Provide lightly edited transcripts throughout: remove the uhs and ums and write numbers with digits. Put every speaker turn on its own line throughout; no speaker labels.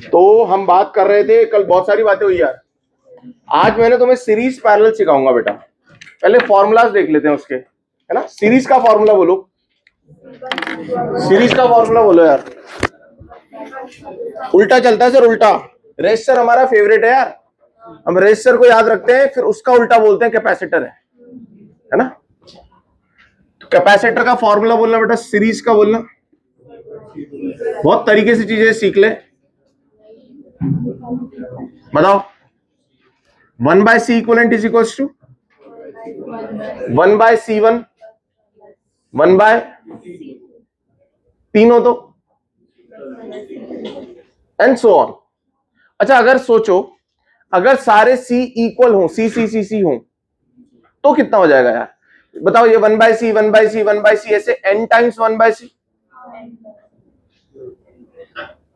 तो हम बात कर रहे थे, कल बहुत सारी बातें हुई यार। आज मैंने तुम्हें सीरीज पैरेलल सिखाऊंगा बेटा। पहले फॉर्मूलाज देख लेते हैं उसके, है ना। सीरीज का फॉर्मूला बोलो, सीरीज का फॉर्मूला बोलो यार। उल्टा चलता है सर, उल्टा। रेजिस्टर हमारा फेवरेट है यार, हम रेजिस्टर को याद रखते हैं, फिर उसका उल्टा बोलते हैं कैपेसिटर है ना। तो कैपेसिटर का फॉर्मूला बोलना बेटा, सीरीज का बोलना। बहुत तरीके से चीजें सीख ले। बताओ, 1/C equivalent is equal to 1/C1 1/3 तो एंड सो ऑन। अच्छा, अगर सोचो, अगर सारे C इक्वल हो, C हो, तो कितना हो जाएगा यार बताओ। ये 1/C 1/C 1/C ऐसे n टाइम्स 1/C,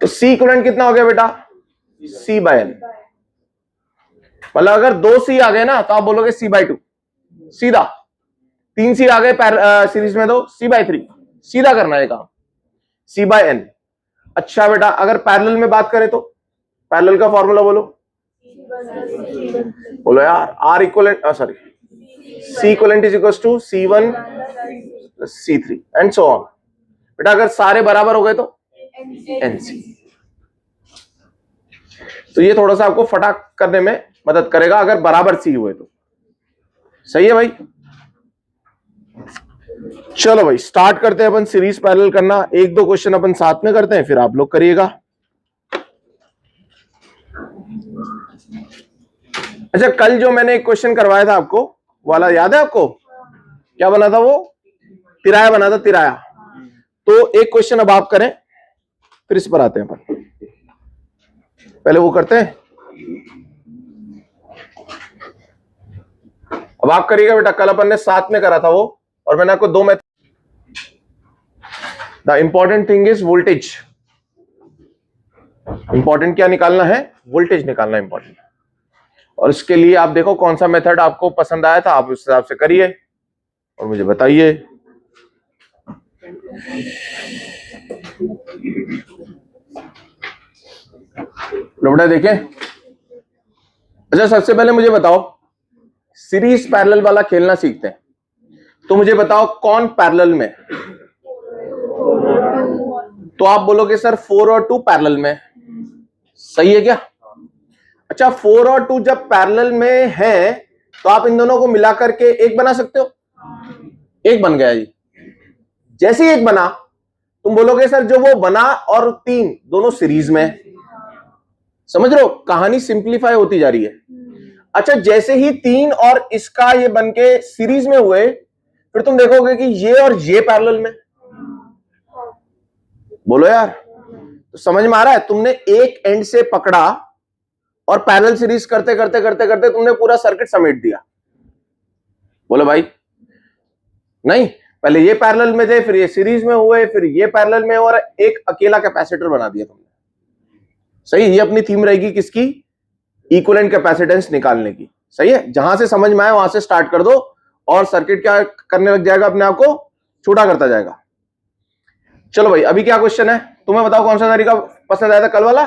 तो C इक्वलेंट कितना हो गया बेटा, C/n। मतलब अगर 2C आ गए ना तो आप बोलोगे C/2, सीधा। 3C आ गए सीरीज में तो C/3, सीधा करना है काम, C/n। अच्छा बेटा, अगर पैरेलल में बात करें तो पैरेलल का फॉर्मूला बोलो यार। R equivalent sorry C equivalent is equal to C1 C3 and so on. बेटा अगर सारे बराबर हो गए तो NC। तो ये थोड़ा सा आपको फटाक करने में मदद करेगा अगर बराबर C हुए तो। सही है भाई। चलो भाई, स्टार्ट करते हैं अपन सीरीज पैरेलल करना। एक दो क्वेश्चन अपन साथ में करते हैं, फिर आप लोग करिएगा। अच्छा, कल जो मैंने एक क्वेश्चन करवाया था आपको वाला याद है आपको? क्या बना था वो? तिराया बना था, तिराया। तो एक क्वेश्चन अब आप करें, फिर इस पर आते हैं अपन। पहले वो करते हैं, अब आप करिएगा बेटा। कल अपन ने साथ में करा था वो, और मैंने आपको 2 method. The important thing is voltage. Important क्या निकालना है? वोल्टेज निकालना इंपॉर्टेंट। और इसके लिए आप देखो कौन सा मेथड आपको पसंद आया था, आप उस हिसाब से करिए और मुझे बताइए। बेटा देखें। अच्छा, सबसे पहले मुझे बताओ, सीरीज पैरेलल वाला खेलना सीखते हैं, तो मुझे बताओ कौन पैरेलल में? तो आप बोलोगे सर 4 और 2 पैरेलल में। सही है क्या? अच्छा, 4 और 2 जब पैरेलल में है तो आप इन दोनों को मिला करके एक बना सकते हो। एक बन गया जी। जैसे ही एक बना, तुम बोलोगे सर जो वो बना और 3 दोनों सीरीज में। समझ रहे हो? कहानी सिंप्लीफाई होती जा रही है। अच्छा, जैसे ही 3 और इसका ये बन के सीरीज में हुए, फिर तुम देखोगे कि ये और ये पैरेलल में। बोलो यार, तो समझ में आ रहा है? तुमने एक एंड से पकड़ा और पैरेलल सीरीज करते करते करते करते तुमने पूरा सर्किट समेट दिया। बोलो भाई। नहीं, पहले ये पैरेलल में थे, फिर ये सीरीज में हुए, फिर ये पैरेलल में, और एक अकेला कैपेसिटर बना दिया तुमने। सही, ये अपनी थीम रहेगी किसकी? इक्विवेलेंट कैपेसिटेंस निकालने की। सही है, जहां से समझ में आए वहां से स्टार्ट कर दो और सर्किट क्या करने लग जाएगा, अपने आप को छोटा करता जाएगा। चलो भाई, अभी क्या क्वेश्चन है? तुम्हें बताओ कौन सा तरीका पसंद आया था, कल वाला,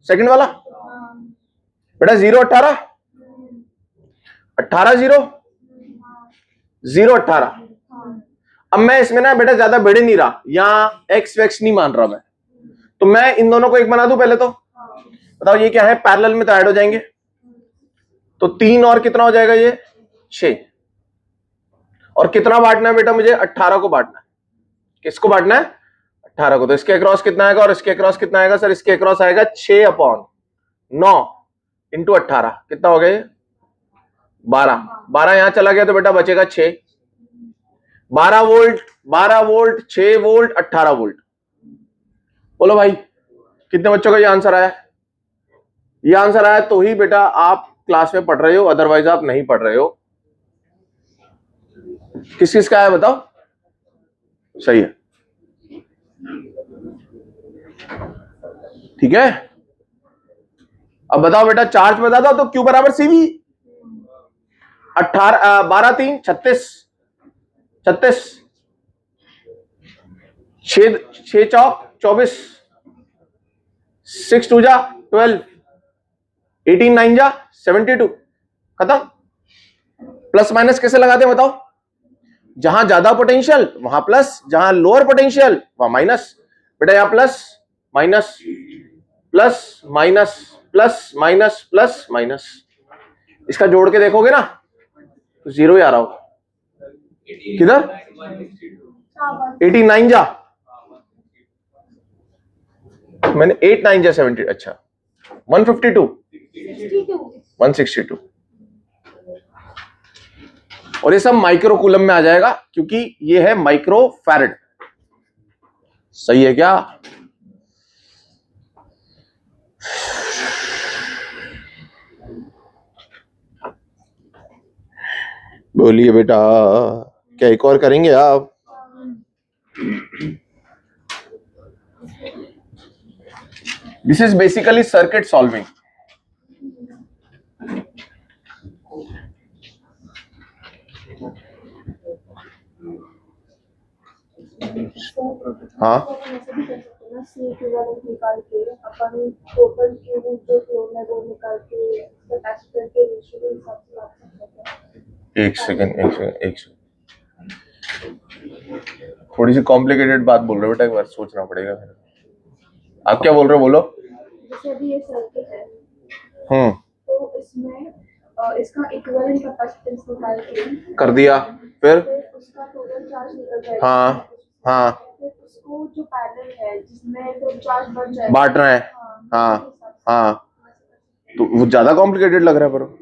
सेकंड वाला? बेटा 0 18 18 0 0 18। अब मैं इसमें ना बेटा ज्यादा बढ़ नहीं रहा, यहां एक्स वैक्स नहीं मान रहा मैं, तो मैं इन दोनों को एक बना दूं पहले। तो बताओ ये क्या है? पैरेलल में तो ऐड हो जाएंगे, तो 3 और कितना हो जाएगा ये? 6। और कितना बांटना है बेटा मुझे? 18 को बांटना है। किसको बांटना है? 18 को। तो इसके अक्रॉस कितना आएगा और इसके अक्रॉस कितना आएगा? सर इसके अक्रॉस आएगा 6/9 इंटू 18। कितना हो गया? 12। 12 यहां चला गया तो बेटा बचेगा 6। 12 वोल्ट 12 वोल्ट 6 वोल्ट 18 वोल्ट। बोलो भाई, कितने बच्चों का ये आंसर आया? ये आंसर आया तो ही बेटा आप क्लास में पढ़ रहे हो, अदरवाइज आप नहीं पढ़ रहे हो। किस किस का आया बताओ? सही है, ठीक है। अब बताओ बेटा, चार्ज बता दो तो Q बराबर CV। 18 12 3 36 36 6 6 चौक 24 6 2 जा 12, 18 9 जा 72, खत्म। प्लस माइनस कैसे लगाते हैं बताओ? जहां ज्यादा पोटेंशियल वहां प्लस, जहां लोअर पोटेंशियल वहां माइनस। बेटा यहां plus minus plus minus plus minus plus minus, इसका जोड़ के देखोगे ना तो जीरो ही आ रहा होगा। किधर 89 जा, मैंने 8 9 जा 70, अच्छा 152 162, और ये सब माइक्रो कूलम में आ जाएगा क्योंकि ये है माइक्रो फैरेड। सही है क्या? बोलिए बेटा, क्या एक और करेंगे आप? This is basically circuit solving. हाँ एक सेकंड, थोड़ी सी कॉम्प्लिकेटेड बात बोल रहे हो बेटा, एक बार सोचना पड़ेगा। आप क्या बोल रहे हो, बोलो।
जैसे अभी ये सर्किट है, तो इसमें इसका इक्विवेलेंट कैपेसिटेंस निकाल के
कर दिया, फिर
उसका टोटल चार्ज निकल जाएगा।
हाँ
फिर उसको जो पैरेलल है जिसमें तो चार्ज बढ़ जाएगा,
बांट रहे हैं। हाँ तो वो ज्यादा कॉम्प्लिकेटेड लग रहा है, पर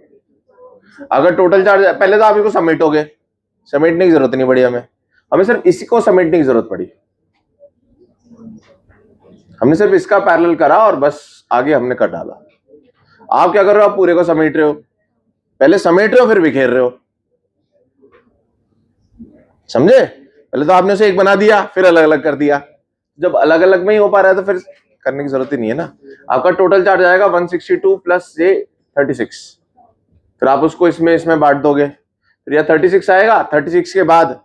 अगर टोटल चार्ज, पहले तो आप इसको समेटोगे, समेटने की जरूरत नहीं पड़ी हमें सिर्फ इसी को समेटने की जरूरत पड़ी। हमने सिर्फ इसका पैरेलल करा और बस आगे हमने कर डाला। आप क्या कर रहे हो? आप पूरे को समेट रहे हो, पहले समेट रहे हो फिर बिखेर रहे हो, समझे? पहले तो आपने उसे एक बना दिया फिर अलग अलग कर दिया। जब अलग अलग में ही हो पा रहा है तो फिर करने की जरूरत ही नहीं है ना। आपका टोटल चार्ज आएगा 162 प्लस ये 36, फिर आप उसको इसमें बांट दोगे, फिर यह 36 आएगा। 36 के बाद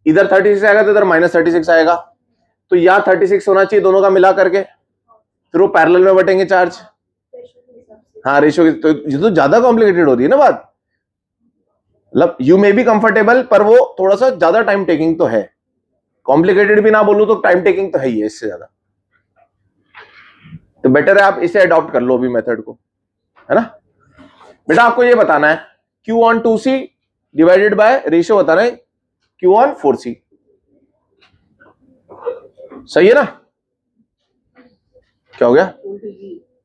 इधर 36 आएगा तो इधर -36 आएगा, तो यहाँ 36 होना चाहिए दोनों का मिला करके, फिर वो पैरेलल में बटेंगे चार्ज। हाँ रेशियो की, तो ये तो ज्यादा कॉम्प्लिकेटेड हो रही है ना बात। मतलब यू मे बी कंफर्टेबल, पर वो थोड़ा सा ज्यादा टाइम टेकिंग तो है। कॉम्प्लिकेटेड भी ना बोलूं तो टाइम टेकिंग तो है ही है इससे ज्यादा। तो बेटर है आप इसे अडॉप्ट कर लो अभी मेथड को, है ना बेटा। आपको ये बताना है Q on 2C divided by ratio बताना है Q on 4C, सही है ना? क्या हो गया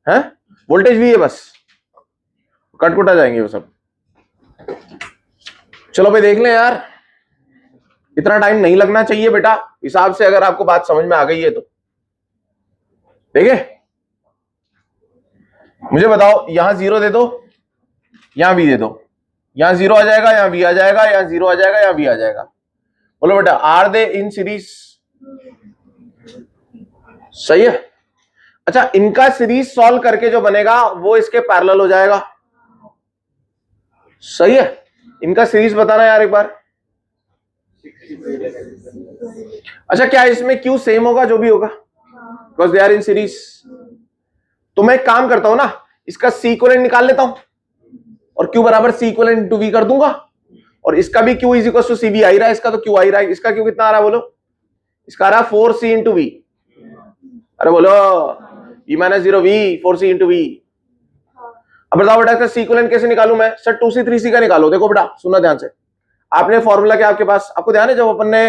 है? वोल्टेज भी है, बस कटकुट आ जाएंगे वो सब। चलो भाई देख लें यार, इतना टाइम नहीं लगना चाहिए बेटा हिसाब से, अगर आपको बात समझ में आ गई है तो। देखे, मुझे बताओ, यहां 0 दे दो, यहां V दे दो, यहां 0 आ जाएगा, यहां V आ जाएगा, यहां 0 आ जाएगा, यहां V आ जाएगा। बोलो बेटा, आर दे इन सीरीज? सही है। अच्छा, इनका सीरीज सॉल्व करके जो बनेगा वो इसके पैरेलल हो जाएगा, सही है। इनका सीरीज बताना यार एक बार। अच्छा, क्या इसमें Q सेम होगा जो भी होगा? Because they are in series. तो मैं एक काम करता हूं ना, इसका C इक्विवेलेंट निकाल लेता हूं और Q बराबर C इक्विवेलेंट इनटू V कर दूंगा, और इसका भी Q is equal to CV आ ही रहा है, इसका तो Q आ ही रहा है। इसका Q कितना आ रहा है बोलो? इसका आ रहा है 4C इंटू V। अरे बोलो, E minus 0V 4C into V। अब बताओ बेटा, इसका C इक्विवेलेंट कैसे निकालूं मैं? सर 2C 3C का निकालो। देखो बेटा सुनना ध्यान से, आपने फॉर्मूला क्या आपके पास, आपको ध्यान है जब अपन ने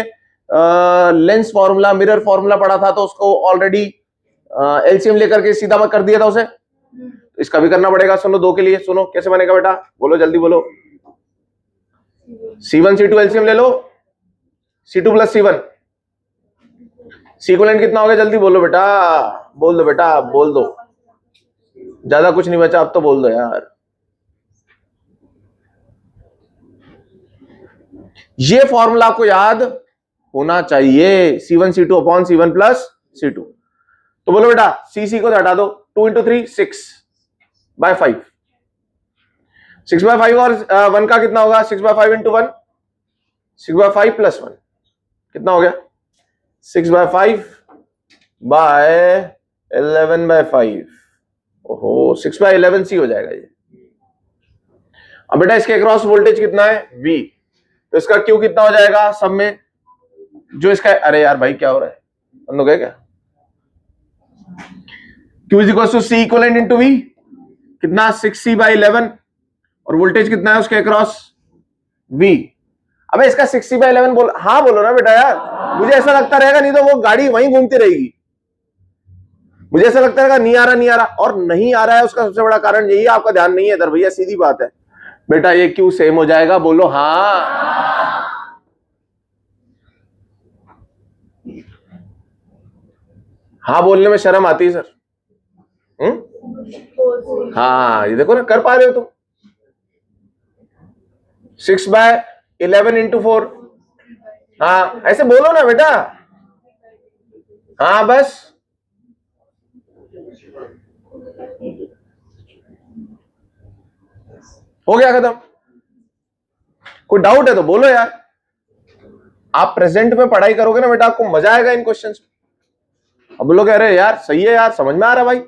लेंस फॉर्मूला, मिरर फॉर्मूला पढ़ा था तो उसको ऑलरेडी एलसीएम लेकर के सीधा कर दिया था उसे। तो इसका भी करना पड़ेगा। सुनो दो के लिए, सुनो कैसे बनेगा बेटा, बोलो जल्दी बोलो। C1 C2 एलसीएम ले लो, C2 plus C1, C equivalent कितना हो गया? जल्दी बोलो बेटा, बोल दो बेटा, बोल दो, ज्यादा कुछ नहीं बचा अब तो बोल दो यार। ये फॉर्मूला आपको याद होना चाहिए, C1 C2 upon C1 plus C2। तो बोलो बेटा, CC को हटा दो, 2 इंटू 3 6 बाय 5, 6 बाय 5 और 1 का कितना होगा? 6 बाय 5 इंटू 1, 6 बाय 5 प्लस 1 कितना हो गया? 6 बाय 5 बाय 11 बाय 5, ओहो 6/11 सी हो जाएगा ये। अब बेटा इसके अक्रॉस वोल्टेज कितना है V, तो इसका Q कितना हो जाएगा सब में जो इसका, अरे यार भाई क्या हो रहा है, बंद हो गया क्या? Q is equal to C equivalent into V, कितना 6C/11, और वोल्टेज कितना है उसके अक्रॉस V। अबे इसका 6C/11 बोल, हाँ बोलो ना बेटा यार, मुझे ऐसा लगता रहेगा नहीं तो वो गाड़ी वहीं घूमती रहेगी, मुझे ऐसा लगता रहेगा नहीं आ रहा नहीं आ रहा, और नहीं आ रहा है उसका सबसे बड़ा कारण यही है आपका ध्यान नहीं है इधर भैया, सीधी बात है बेटा, ये Q सेम हो जाएगा, बोलो हाँ। हाँ बोलने में शर्म आती है सर। हाँ ये देखो ना, कर पा रहे हो तुम। 6/11 इंटू 4, हाँ ऐसे बोलो ना बेटा, हाँ बस हो गया खत्म। कोई डाउट है तो बोलो यार, आप प्रेजेंट में पढ़ाई करोगे ना बेटा, आपको मजा आएगा इन क्वेश्चंस में। अब लोग कह रहे हैं यार सही है यार, समझ में आ रहा भाई।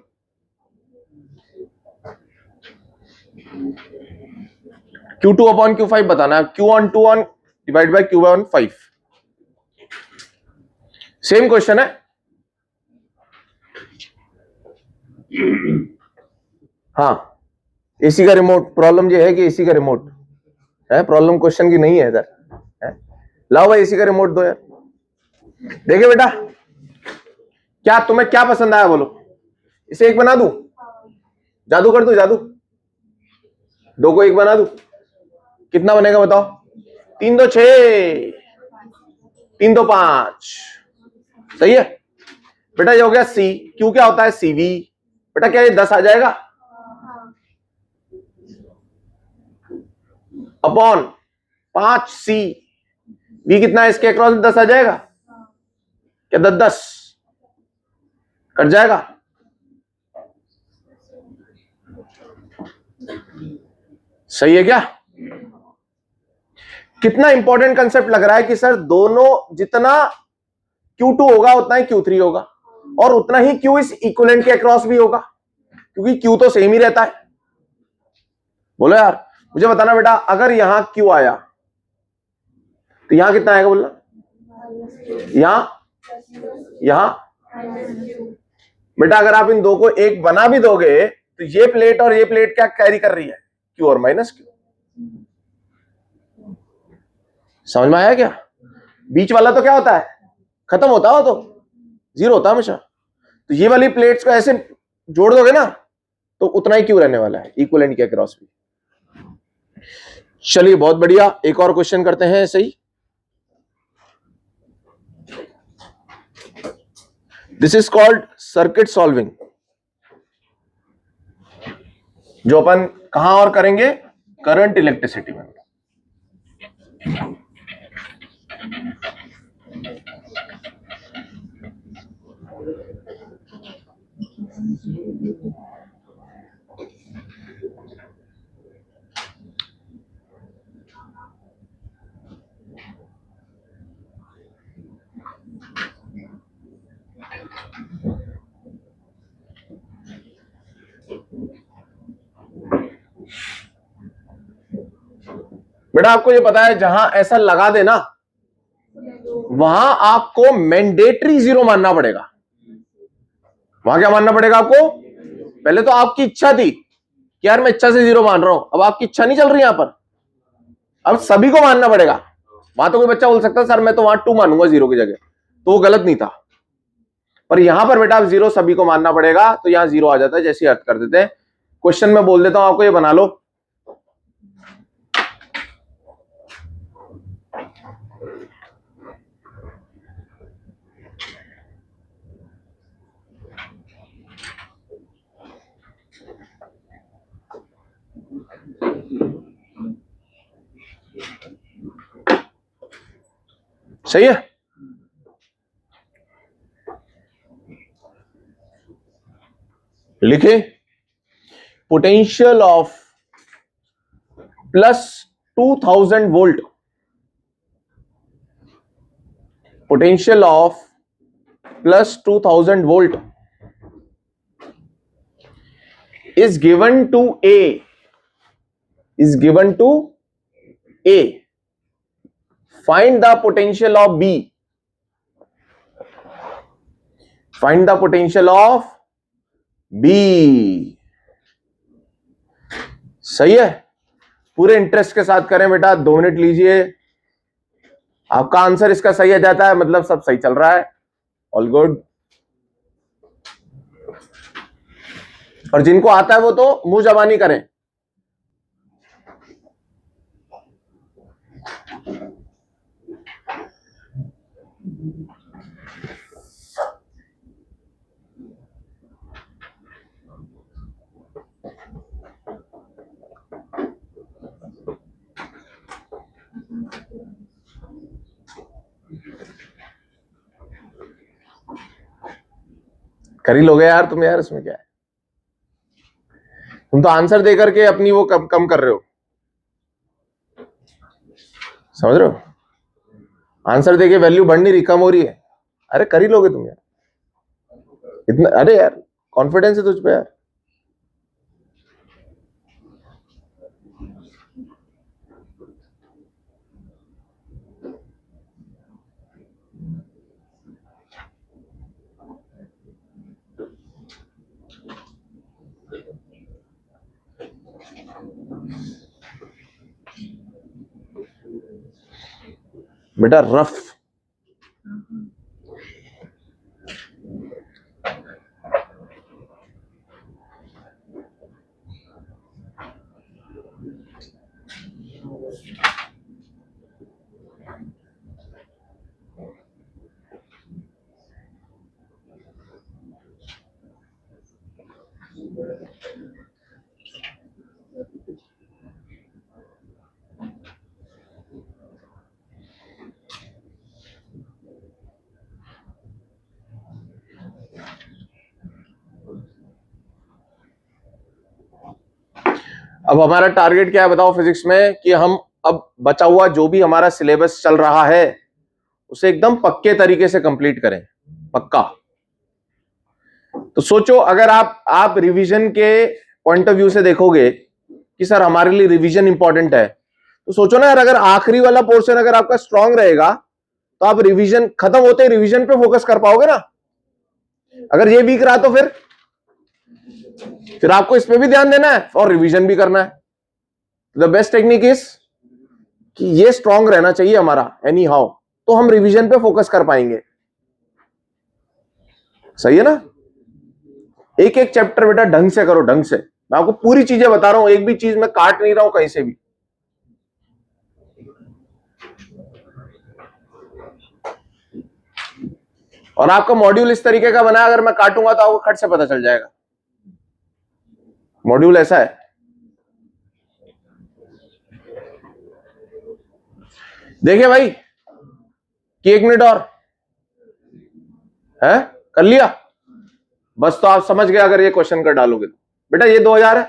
Q2/Q5 बताना है, Q1 divide by Q1 5, same question है। हाँ एसी का रिमोट, प्रॉब्लम ये है कि एसी का रिमोट है, प्रॉब्लम क्वेश्चन की नहीं है इधर है। लाओ भाई एसी का रिमोट दो यार। देखिए बेटा क्या तुम्हें क्या पसंद आया बोलो, इसे एक बना दूं, जादू कर दूं, जादू, दो को एक बना दूं, कितना बनेगा बताओ? 3 2 6, 3 2 5, सही है बेटा। ये हो गया सी, क्यू क्या होता है CV, बेटा क्या ये 10 आ जाएगा अपॉन 5C, V कितना है इसके अक्रॉस 10 आ जाएगा क्या? 10 10 कट जाएगा, सही है क्या? कितना इंपॉर्टेंट कंसेप्ट लग रहा है कि सर दोनों जितना Q2 होगा उतना ही Q3 होगा, और उतना ही Q इस इक्विवेलेंट के अक्रॉस भी होगा, क्योंकि Q तो सेम ही रहता है। बोलो यार, मुझे बताना बेटा, अगर यहां Q आया तो यहां कितना आएगा बोलना? यहां बेटा अगर आप इन दो को एक बना भी दोगे तो ये प्लेट और ये प्लेट क्या कैरी कर रही है? Q और माइनस Q। समझ में आया क्या? बीच वाला तो क्या होता है, खत्म होता हो तो 0 होता हमेशा, तो ये वाली प्लेट्स को ऐसे जोड़ दोगे ना तो उतना ही Q रहने वाला है इक्विवेलेंट के अक्रॉस भी। चलिए बहुत बढ़िया, एक और क्वेश्चन करते हैं ऐसे ही। This is called circuit solving, जो अपन कहां और करेंगे? करंट इलेक्ट्रिसिटी में। बेटा आपको ये पता है जहां ऐसा लगा देना वहां आपको मैंडेटरी 0 मानना पड़ेगा। वहां क्या मानना पड़ेगा आपको? पहले तो आपकी इच्छा थी कि यार मैं इच्छा से 0 मान रहा हूं, अब आपकी इच्छा नहीं चल रही यहां पर, अब सभी को मानना पड़ेगा। वहां तो कोई बच्चा बोल सकता है सर मैं तो वहां 2 मानूंगा 0 की जगह, तो वो गलत नहीं था, पर यहां पर बेटा 0 सभी को मानना पड़ेगा, तो यहां 0 आ जाता है। जैसे अर्थ कर देते हैं, क्वेश्चन में बोल देता हूं आपको, ये बना लो। सही है, लिखे potential of plus 2000 volt, potential of plus 2000 volt is given to A, is given to A. Find the potential of B. Find the potential of B. सही है, पूरे इंटरेस्ट के साथ करें बेटा, 2 मिनट लीजिए। आपका आंसर इसका सही आ जाता है, मतलब सब सही चल रहा है, ऑल गुड। और जिनको आता है वो तो मुंह जबानी करें। कर ही लोगे यार तुम, यार इसमें क्या है, तुम तो आंसर दे करके अपनी वो कम कर रहे हो, समझ रहे हो? आंसर देके वैल्यू बढ़ नहीं रही, कम हो रही है। अरे कर ही लोगे तुम यार, इतना, अरे यार कॉन्फिडेंस है तुझ पे यार। बेटा रफ, अब हमारा टारगेट क्या है बताओ फिजिक्स में, कि हम अब बचा हुआ जो भी हमारा सिलेबस चल रहा है उसे एकदम पक्के तरीके से कंप्लीट करें, पक्का। तो सोचो, अगर आप रिवीजन के पॉइंट ऑफ व्यू से देखोगे कि सर हमारे लिए रिवीजन इंपॉर्टेंट है, तो सोचो ना यार, अगर आखिरी वाला पोर्शन अगर आपका स्ट्रांग रहेगा तो आप रिवीजन खत्म होते ही रिवीजन पे फोकस कर पाओगे ना। अगर ये वीक रहा तो फिर आपको इस पे भी ध्यान देना है और रिवीजन भी करना है। द बेस्ट टेक्निक इज कि ये स्ट्रांग रहना चाहिए हमारा एनी हाउ, तो हम रिवीजन पे फोकस कर पाएंगे। सही है ना? एक एक चैप्टर बेटा ढंग से करो, ढंग से। मैं आपको पूरी चीजें बता रहा हूं, एक भी चीज मैं काट नहीं रहा हूं कहीं से भी। और आपका मॉड्यूल इस तरीके का बना है, अगर मैं काटूंगा तो आपको खट से पता चल जाएगा। मॉड्यूल ऐसा है। देखिए भाई कि 1 मिनट और है, कर लिया बस, तो आप समझ गए अगर ये क्वेश्चन कर डालोगे तो। बेटा ये 2000 है।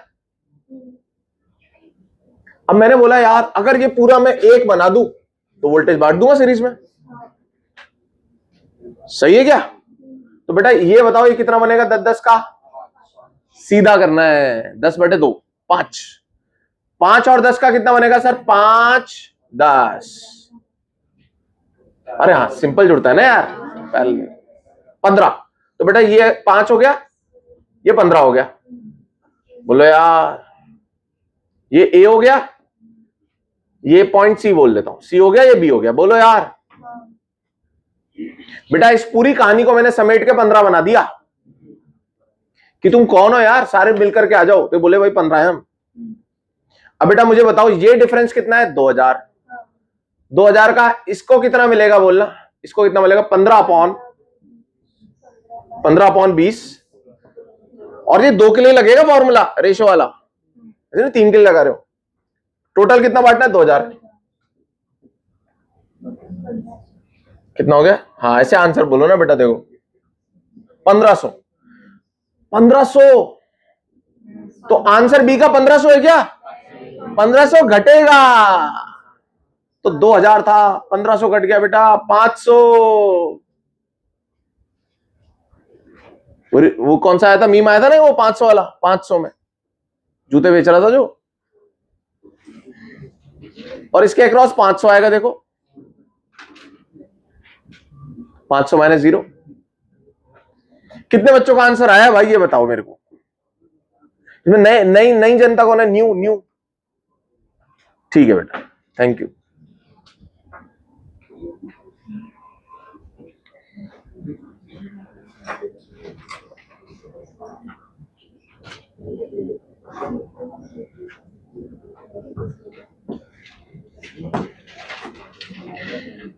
अब मैंने बोला यार अगर ये पूरा मैं 1 बना दूं तो वोल्टेज बांट दूंगा सीरीज में। सही है क्या? तो बेटा ये बताओ ये कितना बनेगा? 10-10 का सीधा करना है, 10/2 5। 5 और 10 का कितना बनेगा सर? 5 10। अरे हाँ सिंपल जुड़ता है ना यार, पहले 15। तो बेटा ये 5 हो गया, ये 15 हो गया। बोलो यार ये ए हो गया, ये पॉइंट सी बोल देता हूं, सी हो गया, ये बी हो गया। बोलो यार बेटा इस पूरी कहानी को मैंने समेट के 15 बना दिया कि तुम कौन हो यार, सारे मिलकर के आ जाओ। तो बोले भाई 15 है हम। अब बेटा मुझे बताओ ये डिफरेंस कितना है? 2000। 2000 का इसको कितना मिलेगा बोलना? इसको कितना मिलेगा? 15/20। और ये 2 के लिए लगेगा फॉर्मूला रेशो वाला, 3 के लिए लगा रहे हो। टोटल कितना बांटना है? 2000। कितना हो गया? हाँ ऐसे आंसर बोलो ना बेटा। देखो 1500। 1500 तो आंसर बी का 1500 है क्या? 1500 घटेगा तो 2000 था, 1500 घट गया बेटा 500। वो कौन सा आया था? मीम आया था ना वो 500 वाला, 500 में जूते बेच रहा था जो, और इसके अक्रॉस 500 आएगा। देखो 500 माइनस 0, कितने बच्चों का आंसर आया भाई ये बताओ मेरे को। इसमें नई नई नई जनता कौन है? New new. ठीक है बेटा, थैंक यू।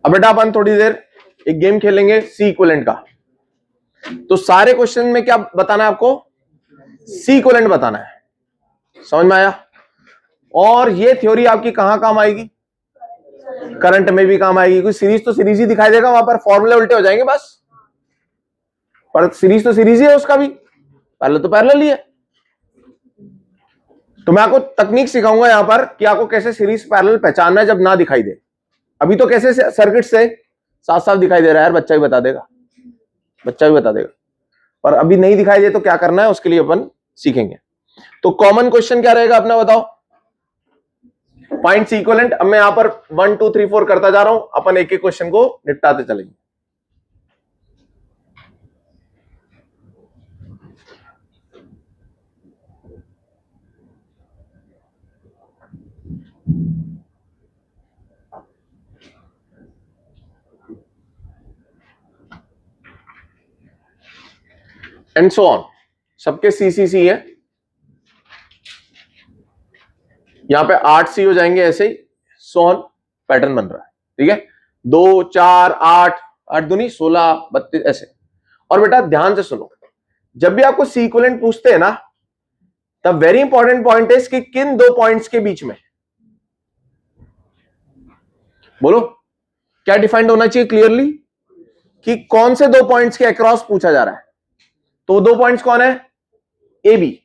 अब बेटा अपन थोड़ी देर एक गेम खेलेंगे सी इक्विवेलेंट का। तो सारे क्वेश्चन में क्या बताना है आपको? सी इक्विवेलेंट बताना है। समझ में आया? और ये थ्योरी आपकी कहां काम आएगी? करंट में भी काम आएगी। कोई सीरीज तो सीरीज ही दिखाई देगा, वहां पर फॉर्मूले उल्टे हो जाएंगे बस, पर सीरीज तो सीरीज ही है उसका भी, पैरेलल तो पैरेलल ही है। तो मैं आपको तकनीक सिखाऊंगा यहां पर कि आपको कैसे सीरीज पैरेलल पहचानना है जब ना दिखाई दे। अभी तो कैसे सर्किट से साफ साफ दिखाई दे रहा है यार, बच्चा भी बता देगा, बच्चा भी बता देगा, पर अभी नहीं दिखाई दे तो क्या करना है उसके लिए अपन सीखेंगे। तो कॉमन क्वेश्चन क्या रहेगा अपना, बताओ? Find C equivalent. अब मैं यहां पर 1 2 3 4 करता जा रहा हूं, अपन एक एक क्वेश्चन को निपटाते चलेंगे। एंड सो ऑन, सबके सी है। यहां पे 8 सी हो जाएंगे ऐसे ही, सो ऑन पैटर्न बन रहा है। ठीक है, 2 4 8 8 दूनी 16 32 ऐसे। और बेटा ध्यान से सुनो, जब भी आपको सी इक्विवेलेंट पूछते हैं ना, तब वेरी इंपॉर्टेंट पॉइंट है कि किन दो पॉइंट्स के बीच में, बोलो क्या डिफाइंड होना चाहिए क्लियरली, कि कौन से दो पॉइंट्स के अक्रॉस पूछा जा रहा है। तो दो पॉइंट्स कौन है? A B.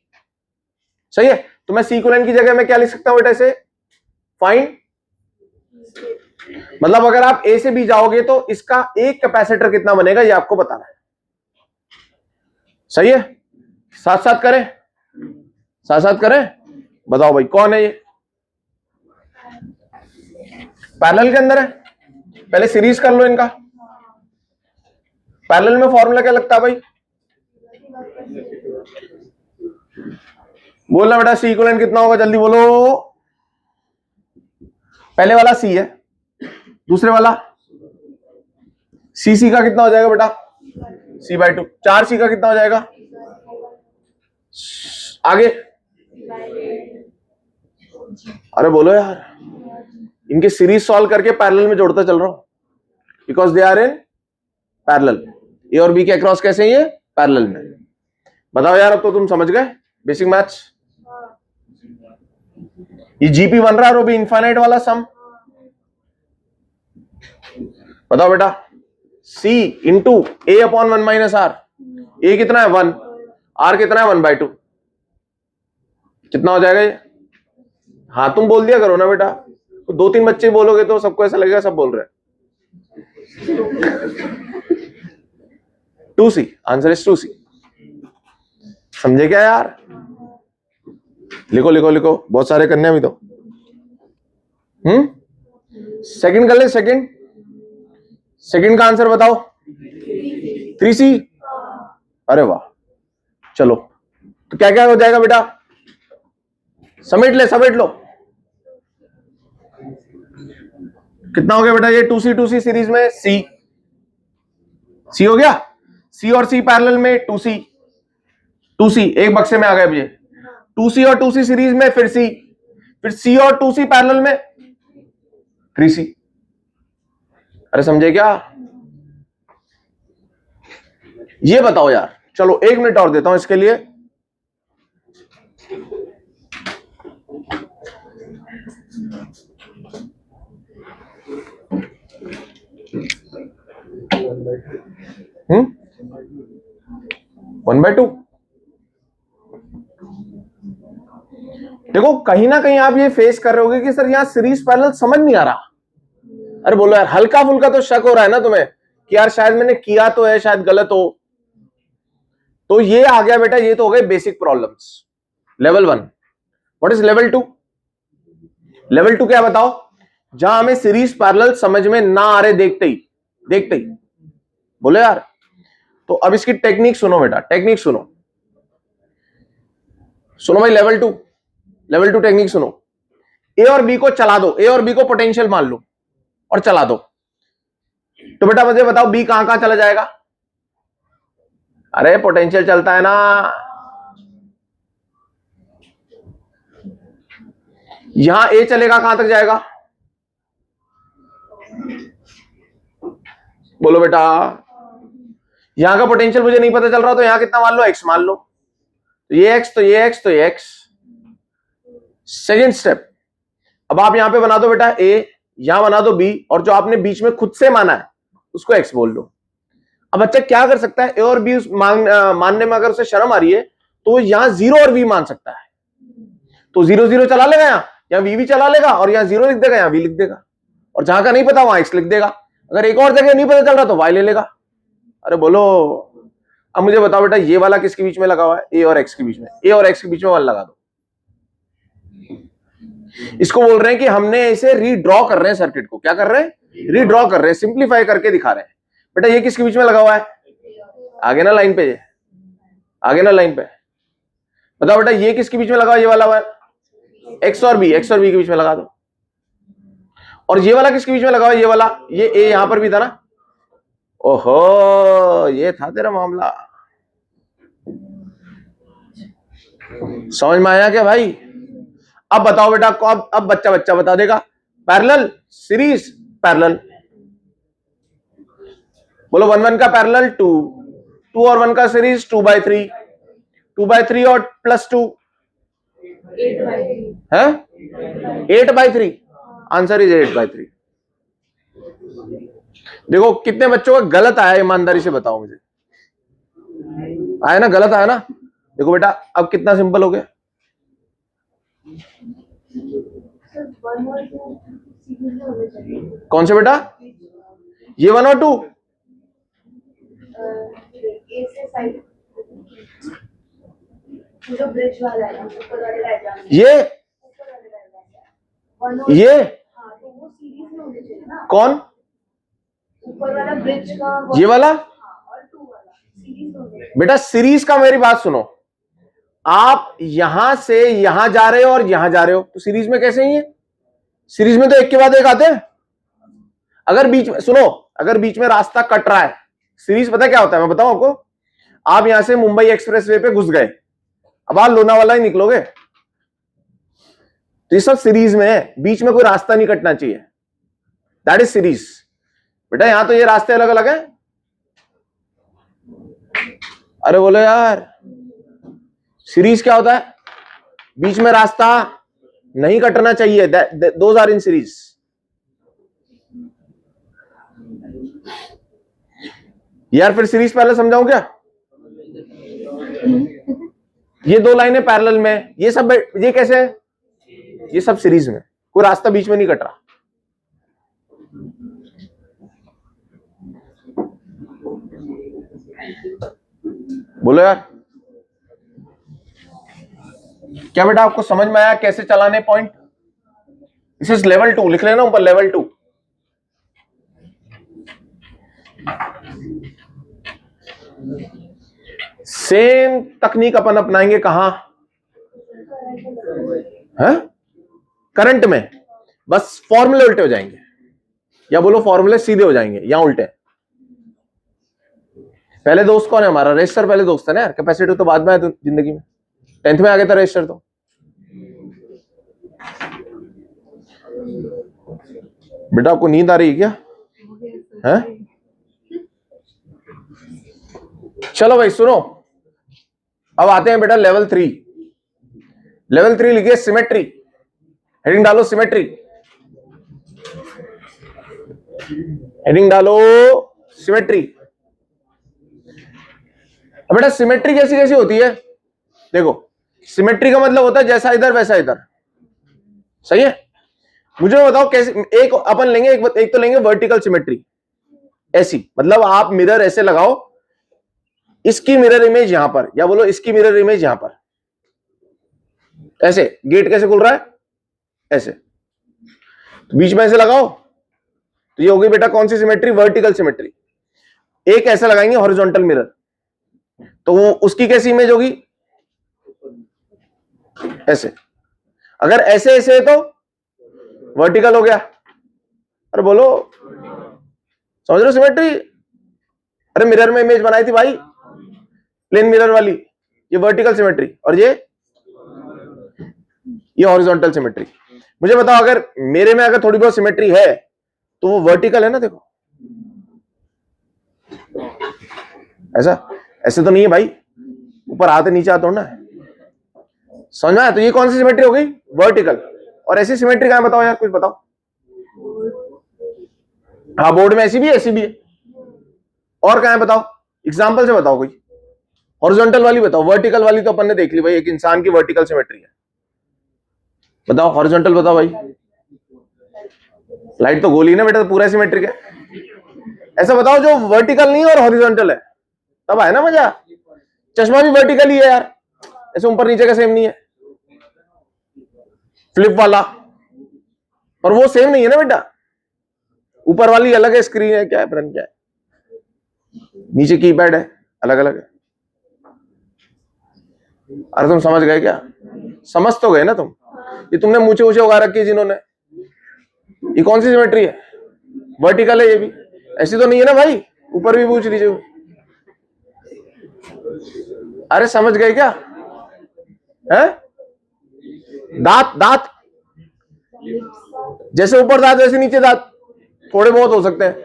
सही है, तो मैं सी इक्विवेलेंट की जगह में क्या लिख सकता हूं बेटा इसे? फाइंड, मतलब अगर आप ए से बी जाओगे तो इसका एक कैपेसिटर कितना बनेगा ये आपको बताना है। सही है, साथ साथ करें, साथ साथ करें। बताओ भाई कौन है ये? पैरेलल के अंदर है, पहले सीरीज कर लो इनका। पैरेलल में फॉर्मूला क्या लगता है भाई? बोलना बेटा सी इक्विवेलेंट कितना होगा, जल्दी बोलो। पहले वाला सी है, दूसरे वाला सी का कितना हो जाएगा बेटा? C/2। 4C का कितना हो जाएगा? आगे अरे बोलो यार, इनके सीरीज सॉल्व करके पैरेलल में जोड़ता चल रहा हूं, because they are in parallel. A और बी के अक्रॉस कैसे हैं ये? पैरेलल में। बताओ यार, अब तो तुम समझ गए बेसिक मैथ्स। ये जीपी बन रहा है और वो भी इनफाइनाइट वाला सम। बताओ बेटा, C into A upon 1 minus R. A कितना है? 1। आर कितना है? 1/2। कितना हो जाएगा ये? हाँ तुम बोल दिया करो ना बेटा, तो 2 3 बच्चे बोलोगे तो सबको ऐसा लगेगा सब बोल रहे हैं। 2C, answer is 2C। समझे क्या यार? लिखो लिखो लिखो, बहुत सारे करने अभी तो। सेकंड कर ले, सेकंड का आंसर बताओ। 3C। अरे वाह, चलो तो क्या क्या हो जाएगा बेटा? समेट लो। कितना हो गया बेटा ये? 2C सीरीज में C हो गया। C और C पैरेलल में 2C एक बक्से में आ गया ये। 2C और 2C सीरीज में फिर C और 2C पैरेलल में 3C। अरे समझे क्या? ये बताओ यार, चलो 1 मिनट और देता हूं इसके लिए। One by two. देखो कहीं ना कहीं आप ये फेस कर रहे होगे कि सर यहां सीरीज पैरेलल समझ नहीं आ रहा। अरे बोलो यार, हल्का फुल्का तो शक हो रहा है ना तुम्हें कि यार शायद मैंने किया तो है, शायद गलत हो। तो ये आ गया बेटा, ये तो हो गए basic problems level 1। What is level 2? Level 2 क्या बताओ? जहां हमें सीरीज पैरेलल समझ में ना आ रहे देखते ही बोलो यार। तो अब इसकी टेक्निक सुनो बेटा, टेक्निक सुनो भाई। लेवल 2 टेक्निक सुनो। ए और बी को चला दो, ए और बी को पोटेंशियल मान लो और चला दो। तो बेटा मुझे बताओ बी कहां कहां चला जाएगा? अरे पोटेंशियल चलता है ना। यहां ए चलेगा, कहां तक जाएगा? बोलो बेटा। यहां का पोटेंशियल मुझे नहीं पता चल रहा, तो यहां कितना मान लो? एक्स मान लो। तो ये एक्स, तो ये एक्स, तो ये एक्स। सेकेंड स्टेप, अब आप यहां पे बना दो बेटा ए, यहां बना दो बी, और जो आपने बीच में खुद से माना है उसको एक्स बोल लो। अब बच्चा क्या कर सकता है? ए और बी मानने में अगर उसे शर्म आ रही है तो यहां 0 और वी मान सकता है। तो 0 0 चला लेगा, यहां वी भी चला लेगा, और यहां 0 लिख देगा, यहां वी लिख देगा, और जहां का नहीं पता वहां एक्स लिख देगा। अगर एक और जगह नहीं पता चल रहा तो वाई ले लेगा। अरे बोलो। अब मुझे बताओ बेटा ये वाला किसके बीच में लगा हुआ है? ए और एक्स के बीच में। ए और एक्स के बीच में वाला लगा दो। इसको बोल रहे हैं कि हमने इसे रीड्रॉ कर रहे हैं सर्किट को। क्या कर रहे हैं? रीड्रॉ कर रहे हैं, सिंप्लीफाई करके दिखा रहे हैं। बेटा ये किसके बीच में लगा हुआ है? आगे ना लाइन पे, आगे ना लाइन पे। बताओ बेटा ये किसके बीच में लगा हुआ? ये वाला हुआ है एक्स और बी, एक्स और बी के बीच में लगा दो। और ये वाला किसके बीच में लगा हुआ है? ये वाला, ये ए यहां पर भी था ना। ओहो, ये था तेरा मामला। समझ में आया क्या भाई? अब बताओ बेटा, अब बच्चा बता देगा। Parallel, series, parallel. बोलो 1 1 का पैरेलल 2, 2 और 1 का सीरीज 2/3, 2/3 और +2 है 8/3। Answer is 8/3। देखो कितने बच्चों का गलत आया, ईमानदारी से बताओ मुझे। आया ना? गलत आया ना? देखो बेटा अब कितना सिंपल हो गया। कौन से बेटा? ये 1 और 2? ये कौन? ऊपर वाला ब्रिज का, ये वाला और 2 वाला सीरीज। बेटा सीरीज का मेरी बात सुनो, आप यहां से यहां जा रहे हो और यहां जा रहे हो, तो सीरीज में कैसे ही है? सीरीज में तो एक के बाद एक आते हैं। अगर बीच में सुनो, अगर बीच में रास्ता कट रहा है, सीरीज पता क्या होता है मैं बताऊं आपको। आप यहां से मुंबई एक्सप्रेसवे पे घुस गए, अब आप लोनावाला ही निकलोगे, तो ये सब सीरीज में है, बीच में कोई रास्ता नहीं कटना चाहिए। That is series. बेटा यहां तो ये रास्ते अलग अलग हैं। अरे बोलो यार, सीरीज क्या होता है? बीच में रास्ता नहीं कटना चाहिए। Those are in series. यार फिर सीरीज पहले समझाऊं क्या? ये 2 लाइनें पैरेलल में, ये सब, ये कैसे है? ये सब सीरीज में, कोई रास्ता बीच में नहीं कट रहा। बोलो यार, क्या बेटा आपको समझ में आया कैसे चलाने पॉइंट? दिस इज लेवल 2, लिख लेना ऊपर लेवल 2। सेम तकनीक अपन अपनाएंगे कहां? है करंट में, बस फॉर्मूले उल्टे हो जाएंगे, या बोलो फॉर्मूले सीधे हो जाएंगे या उल्टे। पहले दोस्त कौन है हमारा? रेजिस्टर पहले दोस्त है ना यार, कैपेसिटर तो बाद में आया जिंदगी में, 10th में आ गया था रेजिस्टर तो। बेटा आपको नींद आ रही है क्या? है? चलो भाई सुनो, अब आते हैं बेटा लेवल 3। लेवल 3 लिखिए सिमेट्री, हेडिंग डालो सिमेट्री, हेडिंग डालो सिमेट्री। अब बेटा सिमेट्री कैसी कैसी होती है? देखो सिमेट्री का मतलब होता है जैसा इधर वैसा इधर, सही है? मुझे बताओ कैसे। एक अपन लेंगे, एक तो लेंगे वर्टिकल सिमेट्री, ऐसी, मतलब आप मिरर ऐसे लगाओ, इसकी मिरर इमेज यहां पर, या बोलो इसकी मिरर इमेज यहां पर, ऐसे गेट कैसे खुल रहा है, ऐसे, तो बीच में ऐसे लगाओ, तो ये होगी बेटा कौन सी सिमेट्री, वर्टिकल सिमेट्री। एक ऐसा लगाएंगे हॉरिजॉन्टल मिरर, तो वो उसकी कैसी इमेज होगी, ऐसे। अगर ऐसे ऐसे है तो वर्टिकल हो गया। अरे बोलो, समझ रहे हो सिमेट्री? अरे मिरर में इमेज बनाई थी भाई, प्लेन मिरर वाली, ये वर्टिकल सिमेट्री, और ये हॉरिजॉन्टल सिमेट्री। मुझे बताओ, अगर मेरे में अगर थोड़ी बहुत सिमेट्री है तो वो वर्टिकल है ना, देखो ऐसा, ऐसे तो नहीं है भाई, ऊपर आते नीचे आता ना है, समझ में आया? तो ये कौन सी सिमेट्री हो गई, वर्टिकल। और ऐसी सिमेट्री कहां बताओ यार, कुछ बताओ। हाँ, बोर्ड में ऐसी भी है, ऐसी भी है, और कहां है बताओ, एग्जांपल से बताओ कोई। हॉरिजॉन्टल वाली बताओ, वर्टिकल वाली तो अपन ने देख ली भाई, एक इंसान की वर्टिकल सिमेट्री है। बताओ हॉरिजॉन्टल बताओ भाई। लाइट तो गोली है ना बेटा, तो पूरा सिमेट्रिक है। ऐसा बताओ जो वर्टिकल नहीं है और हॉरिजॉन्टल है, तब आए ना मजा। चश्मा भी वर्टिकल ही है यार, ऐसे ऊपर नीचे का सेम नहीं है, फ्लिप वाला, पर वो सेम नहीं है ना बेटा। ऊपर वाली अलग है, स्क्रीन है, क्या है फ्रंट क्या है, नीचे कीपैड है, अलग अलग है। अरे तुम समझ गए क्या? समझ तो गए ना तुम? ये तुमने मूछे ऊंचे उगा रखी है जिन्होंने, ये कौन सी सिमेट्री है, वर्टिकल है ये भी। ऐसी तो नहीं है ना भाई, ऊपर भी पूछ लीजिए। अरे समझ गए क्या है? दांत, दांत जैसे ऊपर दांत वैसे नीचे दांत, थोड़े बहुत हो सकते हैं।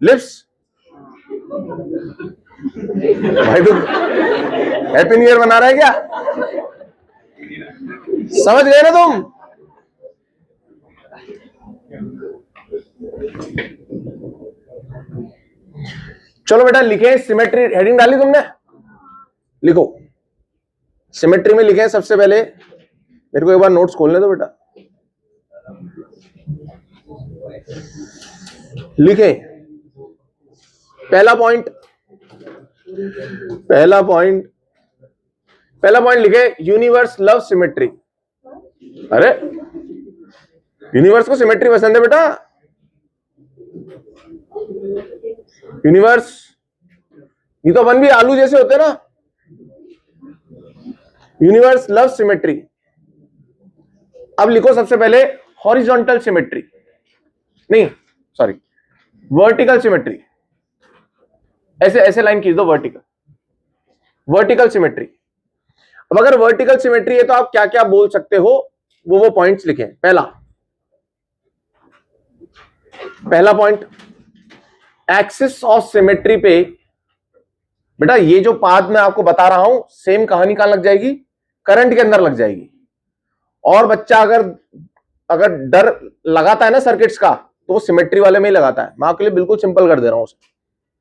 लिप्स, भाई तू हैप्पी न्यू ईयर मना रहा है क्या? समझ गए ना तुम? चलो बेटा लिखे सिमेट्री, हेडिंग डाली तुमने, लिखो सिमेट्री में लिखे सबसे पहले। मेरे को एक बार नोट्स खोलने दो बेटा। लिखे पहला पॉइंट, पहला पॉइंट लिखे, यूनिवर्स लव सिमेट्री। अरे यूनिवर्स को सिमेट्री पसंद है बेटा। यूनिवर्स, ये तो अपन भी आलू जैसे होते हैं ना। Universe love symmetry. अब लिखो सबसे पहले हॉरिजॉन्टल सिमेट्री, नहीं सॉरी, वर्टिकल सिमेट्री। ऐसे ऐसे लाइन खींच दो, वर्टिकल, वर्टिकल सिमेट्री। अब अगर वर्टिकल सिमेट्री है तो आप क्या क्या बोल सकते हो, वो पॉइंट्स लिखें। पहला पॉइंट, एक्सिस ऑफ सिमेट्री पे, बेटा ये जो पाथ मैं आपको बता रहा हूं, सेम कहानी कहां लग जाएगी, करंट के अंदर लग जाएगी। और बच्चा अगर डर लगाता है ना सर्किट्स का, तो वो सिमेट्री वाले में ही लगाता है। मैं आपके लिए बिल्कुल सिंपल कर दे रहा हूं उसे।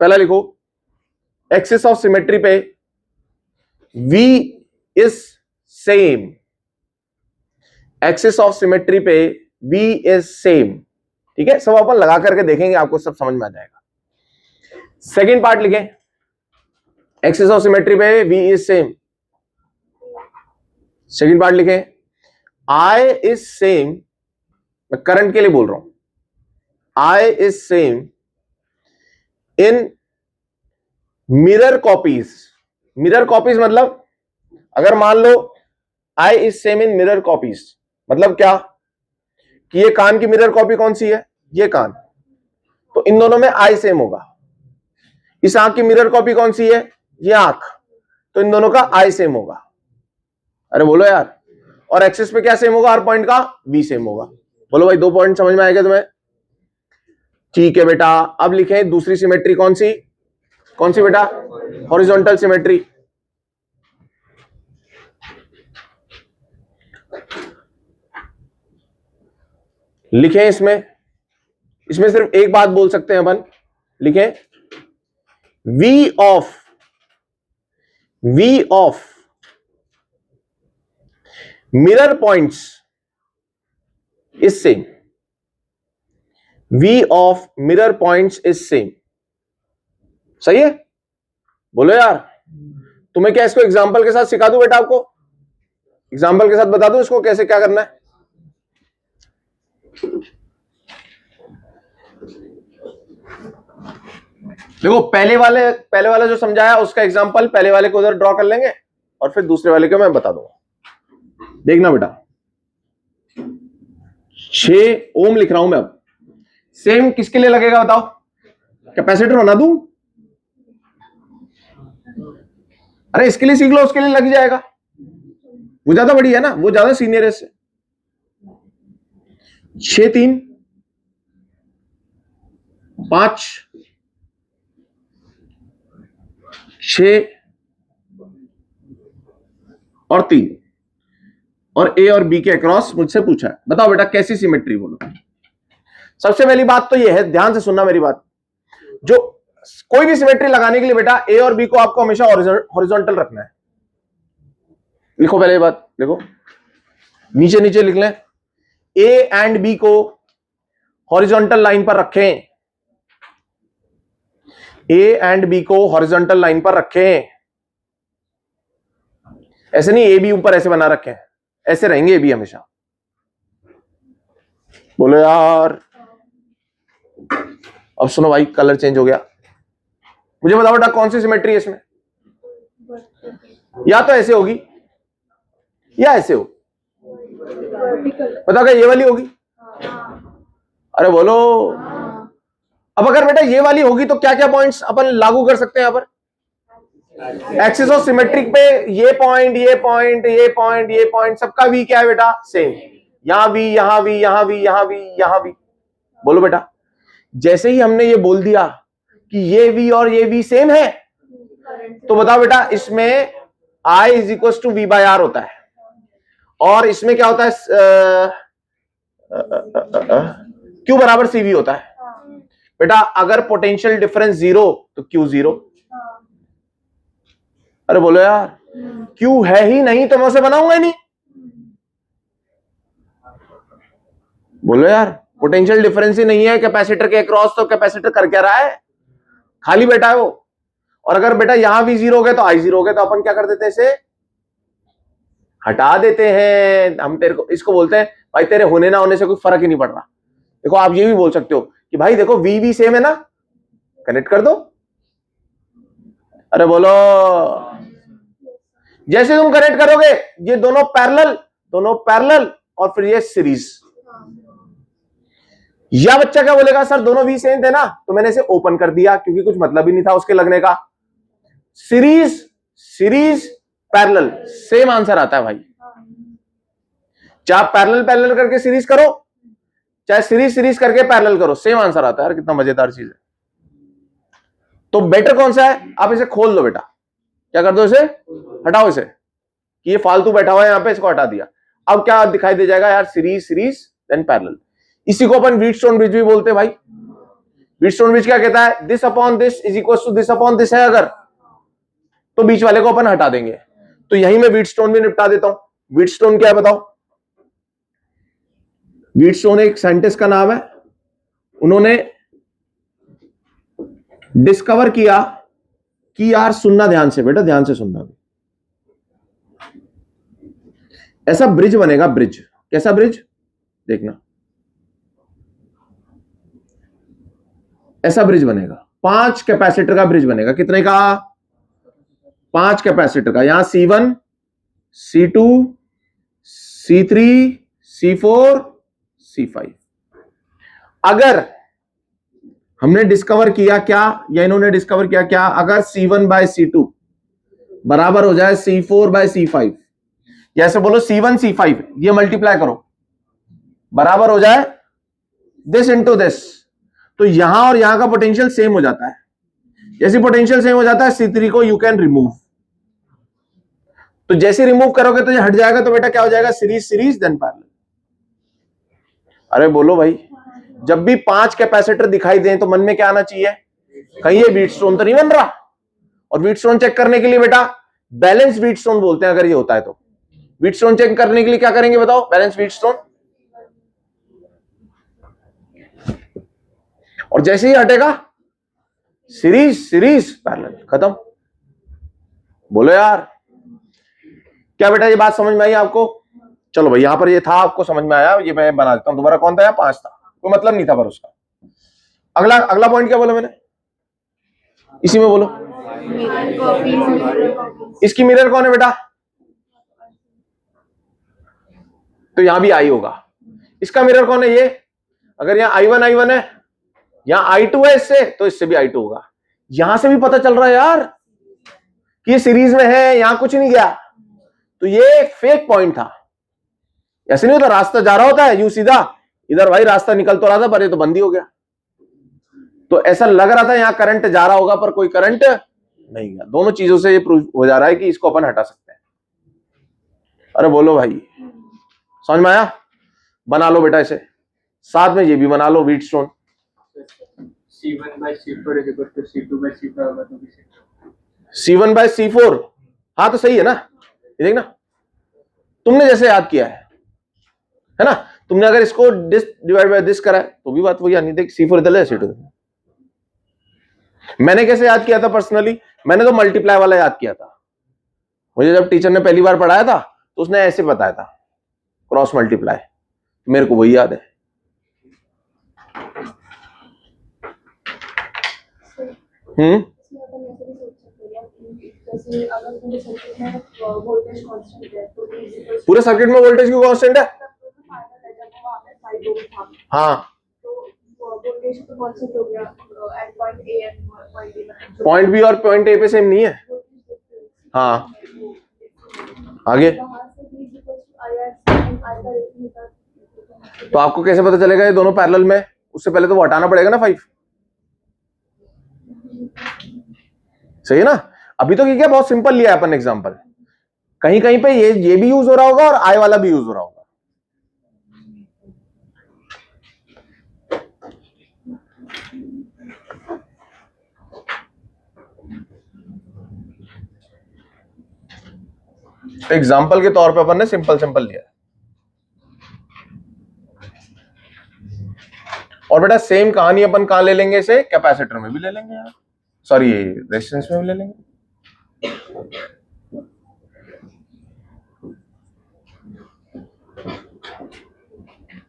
पहला लिखो, एक्सिस ऑफ सिमेट्री पे V is same, axis of symmetry पे V इज सेम। ठीक है, सब अपन लगा करके देखेंगे, आपको सब समझ में आ जाएगा। सेकेंड पार्ट लिखें, एक्सिस ऑफ सिमेट्री पे V is same. Second part लिखें, I इज सेम, मैं करंट के लिए बोल रहा हूं, I is same in mirror copies. Mirror copies मतलब, अगर मान लो I is same in mirror copies, मतलब क्या कि ये कान की मिरर कॉपी कौन सी है, ये कान, तो इन दोनों में I सेम होगा। इस आंख की मिरर कॉपी कौन सी है, ये आंख, तो इन दोनों का I सेम होगा। अरे बोलो यार। और एक्सिस पे क्या सेम होगा, हर पॉइंट का V सेम होगा। बोलो भाई, 2 पॉइंट समझ में आएगा तुम्हें? ठीक है बेटा, अब लिखें दूसरी सिमेट्री, कौन सी बेटा, हॉरिजॉन्टल सिमेट्री। लिखें इसमें सिर्फ एक बात बोल सकते हैं अपन, लिखें V of mirror points is same, V of mirror points is same. सही है, बोलो यार। तुम्हें क्या इसको एग्जाम्पल के साथ सिखा दूं बेटा? आपको एग्जाम्पल के साथ बता दूं इसको कैसे क्या करना है? देखो पहले वाला जो समझाया उसका एग्जाम्पल पहले वाले को उधर ड्रॉ कर लेंगे और फिर दूसरे वाले को मैं बता दूंगा। देखना बेटा, 6 ओम लिख रहा हूं मैं। अब सेम किसके लिए लगेगा बताओ? कैपेसिटर बना दूं? अरे इसके लिए सीख लो, उसके लिए लग जाएगा। वो ज्यादा बड़ी है ना, वो ज्यादा सीनियर है इससे। 6 3 5 6 और 3 और ए और बी के अक्रॉस मुझसे पूछा है। बताओ बेटा कैसी सिमेट्री बोलो। सबसे पहली बात तो ये है, ध्यान से सुनना मेरी बात, जो कोई भी सिमेट्री लगाने के लिए बेटा ए और बी को आपको हमेशा हॉरिजॉन्टल रखना है। लिखो पहले ये बात, लिखो नीचे नीचे लिख लें। ए एंड बी को हॉरिजॉन्टल लाइन पर रखें। ए एंड बी को हॉरिजॉन्टल लाइन पर रखें। ऐसे नहीं ए बी ऊपर ऐसे बना रखे हैं, ऐसे रहेंगे ए बी हमेशा। बोलो यार। अब सुनो भाई, कलर चेंज हो गया। मुझे बताओ बेटा कौन सी सिमेट्री है इसमें? या तो ऐसे होगी या ऐसे हो। बताओ क्या ये वाली होगी? अरे बोलो। अब अगर बेटा ये वाली होगी तो क्या क्या पॉइंट्स अपन लागू कर सकते हैं यहां पर? एक्सिस ऑफ सिमेट्रिक पे ये पॉइंट ये पॉइंट ये पॉइंट ये पॉइंट सबका वी क्या है बेटा? सेम। यहां भी, यहां भी, यहां भी, यहां भी, यहां भी। बोलो बेटा, जैसे ही हमने ये बोल दिया कि ये वी और ये वी सेम है, तो बताओ बेटा इसमें I is equal to V by R होता है। और इसमें क्या होता है? Q बराबर CV होता है। बेटा अगर पोटेंशियल डिफरेंस 0 तो Q 0। अरे बोलो यार, Q है ही नहीं तो मैं उसे बनाऊंगा ही नहीं। बोलो यार, पोटेंशियल डिफरेंस ही नहीं है कैपेसिटर के अक्रॉस, तो कैपेसिटर कर क्या रहा है? खाली बैठा है वो। और अगर बेटा यहां भी 0 हो गए तो I 0 हो गए, तो अपन क्या कर देते हैं? इसे हटा देते हैं। हम तेरे को इसको बोलते हैं भाई तेरे होने ना होने से कोई फर्क ही नहीं पड़ रहा। देखो आप ये भी बोल सकते हो कि भाई देखो वी भी सेम है ना, कनेक्ट कर दो। अरे बोलो। जैसे तुम कनेक्ट करोगे ये दोनों पैरेलल और फिर ये सीरीज। या बच्चा क्या बोलेगा? सर दोनों वी सेम थे ना, तो मैंने इसे ओपन कर दिया क्योंकि कुछ मतलब ही नहीं था उसके लगने का। सीरीज पैरेलल, सेम आंसर आता है भाई। चाहे पैरेलल करके सीरीज करो, चाहे सीरीज करके पैरेलल करो, सेम आंसर आता है यार। कितना मजेदार चीज है। तो बेटर कौन सा है? आप इसे खोल दो बेटा। क्या कर दो? इसे हटाओ, इसे कि ये फालतू बैठा हुआ है यहां पे, इसको हटा दिया। अब क्या दिखाई दे जाएगा यार? Series then parallel. इसी को अपन व्हीटस्टोन ब्रिज भी बोलते हैं भाई। व्हीटस्टोन ब्रिज क्या कहता है? This upon this is equal to this upon this है अगर, तो बीच वाले को अपन हटा देंगे। तो यही मैं व्हीटस्टोन भी निपटा देता हूं। व्हीटस्टोन क्या है बताओ? व्हीटस्टोन एक साइंटिस्ट का नाम है। उन्होंने डिस्कवर किया कि यार, सुनना ध्यान से बेटा, ध्यान से सुनना। ऐसा ब्रिज बनेगा, ब्रिज। कैसा ब्रिज? देखना, ऐसा ब्रिज बनेगा। 5 कैपेसिटर का ब्रिज बनेगा। कितने का? 5 कैपेसिटर का। यहां C1 C2 C3 C4 C5। अगर हमने डिस्कवर किया क्या, या इन्होंने डिस्कवर किया क्या, अगर C1 बाय C2 बराबर हो जाए C4 बाय C5, या ऐसे बोलो C1 C5, ये मल्टीप्लाई करो, बराबर हो जाए दिस इंटू दिस, तो यहां और यहां का पोटेंशियल सेम हो जाता है। जैसे पोटेंशियल सेम हो जाता है, C3 को यू कैन रिमूव। तो जैसे रिमूव करोगे तो ये हट जाएगा, तो बेटा क्या हो जाएगा? Series then parallel. अरे बोलो भाई, जब भी 5 कैपेसिटर दिखाई दें तो मन में क्या आना चाहिए? कहीं ये व्हीटस्टोन तो नहीं बन रहा। और व्हीटस्टोन चेक करने के लिए बेटा बैलेंस व्हीटस्टोन बोलते हैं। अगर ये होता है तो व्हीटस्टोन चेक करने के लिए क्या करेंगे बताओ? Balance Wheatstone. और जैसे ही हटेगा सीरीज पैरेलल, खत्म। बोलो यार, क्या बेटा ये बात समझ में आई आपको? चलो भाई, यहां पर ये था, आपको समझ में आया, ये मैं बना देता हूं दोबारा। कौन था यहाँ? 5 था, कोई मतलब नहीं था पर उसका। अगला अगला पॉइंट क्या बोला मैंने? इसी में बोलो। इसकी मिरर कौन है बेटा? तो यहां भी आई होगा। इसका मिरर कौन है? ये। अगर यहाँ I1 है, यहाँ I2 है इससे, तो इससे भी I2 होगा। यहां से भी पता चल रहा है यार कि ये सीरीज में है, यहां कुछ नहीं गया, तो ये फेक पॉइंट था। ऐसे नहीं होता, रास्ता जा रहा होता है यूं सीधा, इधर भाई रास्ता निकल तो रहा था पर ये तो बंद ही हो गया। तो ऐसा लग रहा था यहां करंट जा रहा होगा, पर कोई करंट नहीं गया। दोनों चीजों से ये प्रूव हो जा रहा है कि इसको अपन हटा सकते हैं। अरे बोलो भाई, समझ में आया? बना लो बेटा इसे, साथ में ये भी बना लो, Wheatstone.
C1/C4 is equal to C2/C4 होगा तो भी
C1/C4, हाँ तो सही है ना। ये देखना, तुमने जैसे याद किया है ना, तुमने अगर इसको दिस डिवाइड बाय दिस करा है तो भी बात वही आनी। देख C4 इधर है, C2 इधर। मैंने कैसे याद किया था पर्सनली? मैंने तो मल्टीप्लाई वाला याद किया था। मुझे जब टीचर ने पहली बार पढ़ाया था तो उसने ऐसे बताया था, क्रॉस मल्टीप्लाई। मेरे को वही याद है।
इसमें अपन ऐसे भी सोच सकते हैं कि जैसे अगर पूरे सर्किट में वोल्टेज कांस्टेंट है तो V is equal to
पूरे सर्किट में वोल्टेज क्यों कांस्टेंट है?
फाइनल है जब वहां पे 5 वोल्ट था,
हाँ,
तो वोल्टेज तो कांस्टेंट हो गया at point A and point B।
Point B और पॉइंट ए पे सेम नहीं है। हाँ, आगे
वहां से V is equal to IR and I का रेशियो होता है।
तो आपको कैसे पता चलेगा ये दोनों पैरेलल में? उससे पहले तो वो हटाना पड़ेगा ना 5। सही है ना? अभी तो क्या बहुत सिंपल लिया है अपन एग्जांपल। कहीं कहीं पे ये भी यूज हो रहा होगा और आई वाला भी यूज हो रहा होगा। एग्जाम्पल के तौर पे अपन ने सिंपल सिंपल लिया है। और बेटा सेम कहानी अपन कहां ले लेंगे इसे? कैपेसिटर में भी ले लेंगे यार, सॉरी रेजिस्टेंस में भी ले लेंगे।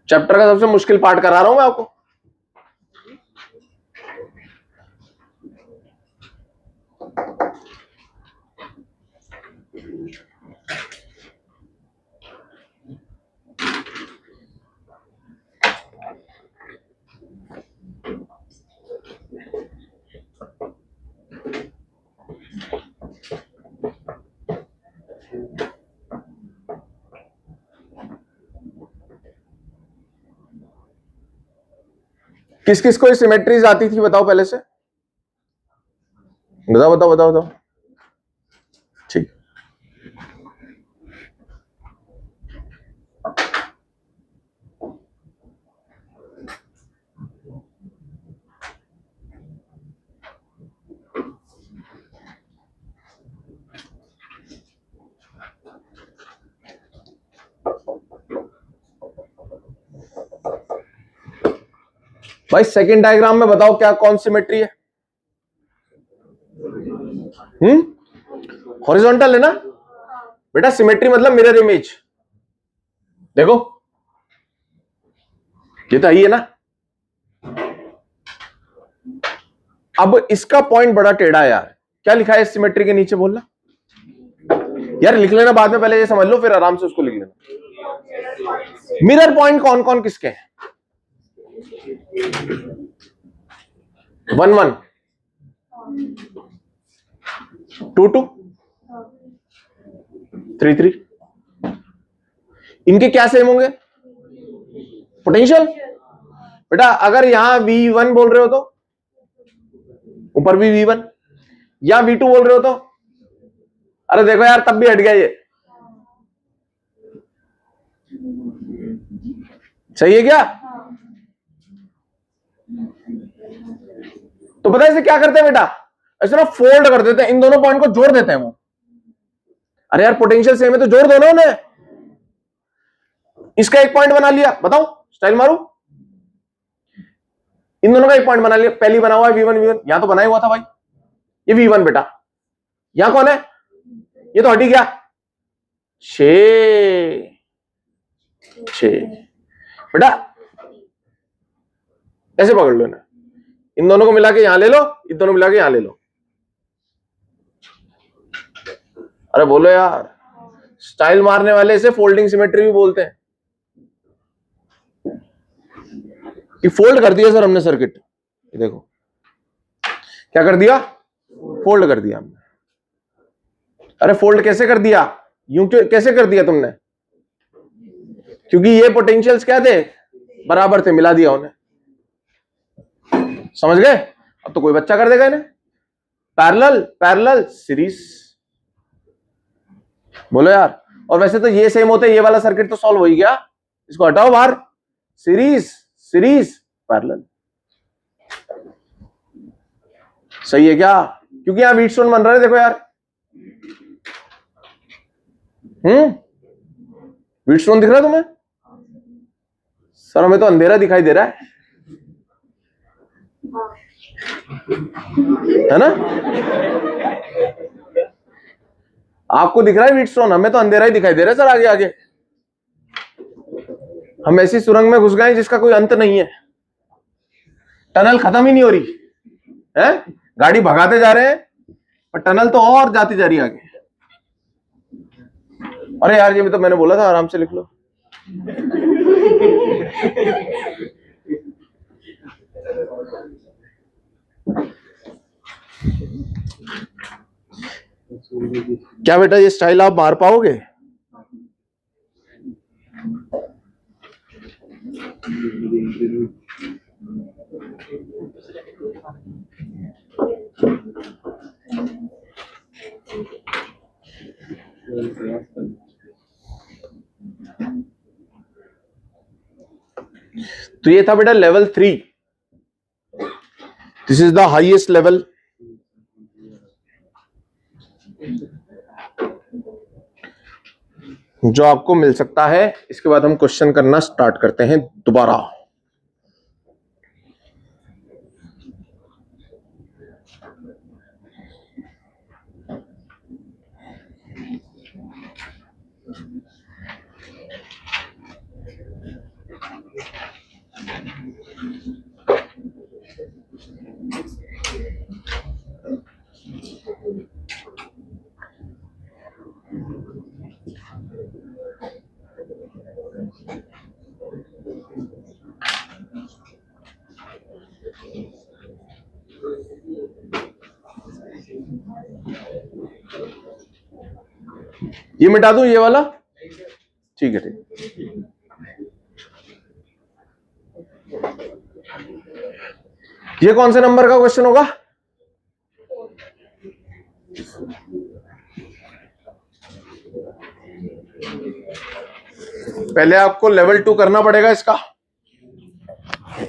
चैप्टर का सबसे मुश्किल पार्ट करा रहा हूं मैं आपको। किस किस को सिमेट्रीज आती थी बताओ पहले से? बताओ बताओ बताओ बताओ। ठीक, भाई सेकंड डायग्राम में बताओ क्या कौन सिमेट्री है? हॉरिजॉन्टल है ना बेटा। सिमेट्री मतलब मिरर इमेज। देखो ये तो है ना। अब इसका पॉइंट बड़ा टेढ़ा है यार। क्या लिखा है इस सिमेट्री के नीचे बोलना यार? लिख लेना बाद में, पहले ये समझ लो फिर आराम से उसको लिख लेना। मिरर पॉइंट कौन कौन किसके हैं? 1 1 2 2 3 3। इनके क्या सेम होंगे? पोटेंशियल। बेटा अगर यहां V1 बोल रहे हो तो ऊपर भी V1, या V2 बोल रहे हो तो, अरे देखो यार तब भी हट गया ये। सही है क्या? तो पता है इसे क्या करते हैं बेटा? ऐसे ना फोल्ड कर देते हैं, इन दोनों पॉइंट को जोड़ देते हैं वो। अरे यार पोटेंशियल सेम है तो जोड़ दो ना उन्हें। इसका एक पॉइंट बना लिया, बताओ स्टाइल मारू। इन दोनों का एक पॉइंट बना लिया, पहली बना हुआ है V1 V1, यहां तो बना ही हुआ था भाई, ये V1 बेटा। यहां कौन है? ये तो हटी गया 6 बेटा ऐसे पकड़ लो ना, इन दोनों को मिला के यहां ले लो, इन दोनों मिला के यहां ले लो। अरे बोलो यार, स्टाइल मारने वाले इसे फोल्डिंग सिमेट्री भी बोलते हैं कि फोल्ड कर दिया सर हमने सर्किट। देखो क्या कर दिया, फोल्ड कर दिया हमने। अरे फोल्ड कैसे कर दिया, यूं क्यों कैसे कर दिया तुमने, क्योंकि ये पोटेंशियल्स क्या थे, बराबर थे, मिला दिया उन्हें। समझ गए? अब तो कोई बच्चा कर देगा इन्हें। पैरेलल पैरेलल सीरीज, बोलो यार। और वैसे तो ये सेम होते, ये वाला सर्किट तो सॉल्व हो ही गया, इसको हटाओ बाहर। सीरीज सीरीज पैरेलल, सही है क्या? क्योंकि यहां व्हीटस्टोन बन रहा है, देखो यार। व्हीटस्टोन दिख रहा है तुम्हें? सर हमें तो अंधेरा दिखाई दे रहा है ना? आपको दिख रहा है व्हीटस्टोन, हमें तो अंधेरा ही दिखाई दे रहा है सर। आगे आगे हम ऐसी सुरंग में घुस गए जिसका कोई अंत नहीं है, टनल खत्म ही नहीं हो रही है। गाड़ी भगाते जा रहे हैं पर टनल तो और जाती जा रही है आगे। अरे यार ये भी तो मैंने बोला था आराम से लिख लो। क्या बेटा ये स्टाइल आप मार पाओगे? तो ये था बेटा level 3। This is the highest level. जो आपको मिल सकता है। इसके बाद हम क्वेश्चन करना स्टार्ट करते हैं दोबारा। ये मिटा दूं ये वाला, ठीक है ठीक। ये कौन से नंबर का क्वेश्चन होगा? पहले आपको लेवल 2 करना पड़ेगा इसका,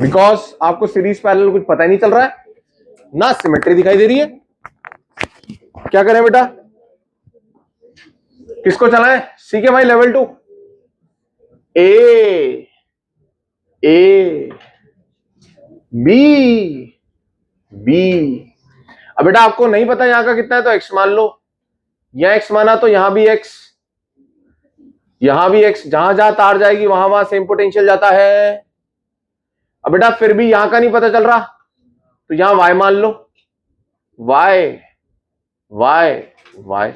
बिकॉज आपको सीरीज पैरेलल कुछ पता ही नहीं चल रहा है ना, सिमेट्री दिखाई दे रही है। क्या करें बेटा, किसको चलाएं? सीखे भाई लेवल 2। A B B. अब बेटा आपको नहीं पता यहां का कितना है तो एक्स मान लो, यहां एक्स माना तो यहां भी एक्स, यहां भी एक्स। जहां जहां तार जाएगी वहां वहां सेम पोटेंशियल जाता है। अब बेटा फिर भी यहां का नहीं पता चल रहा तो यहां y मान लो, y y y।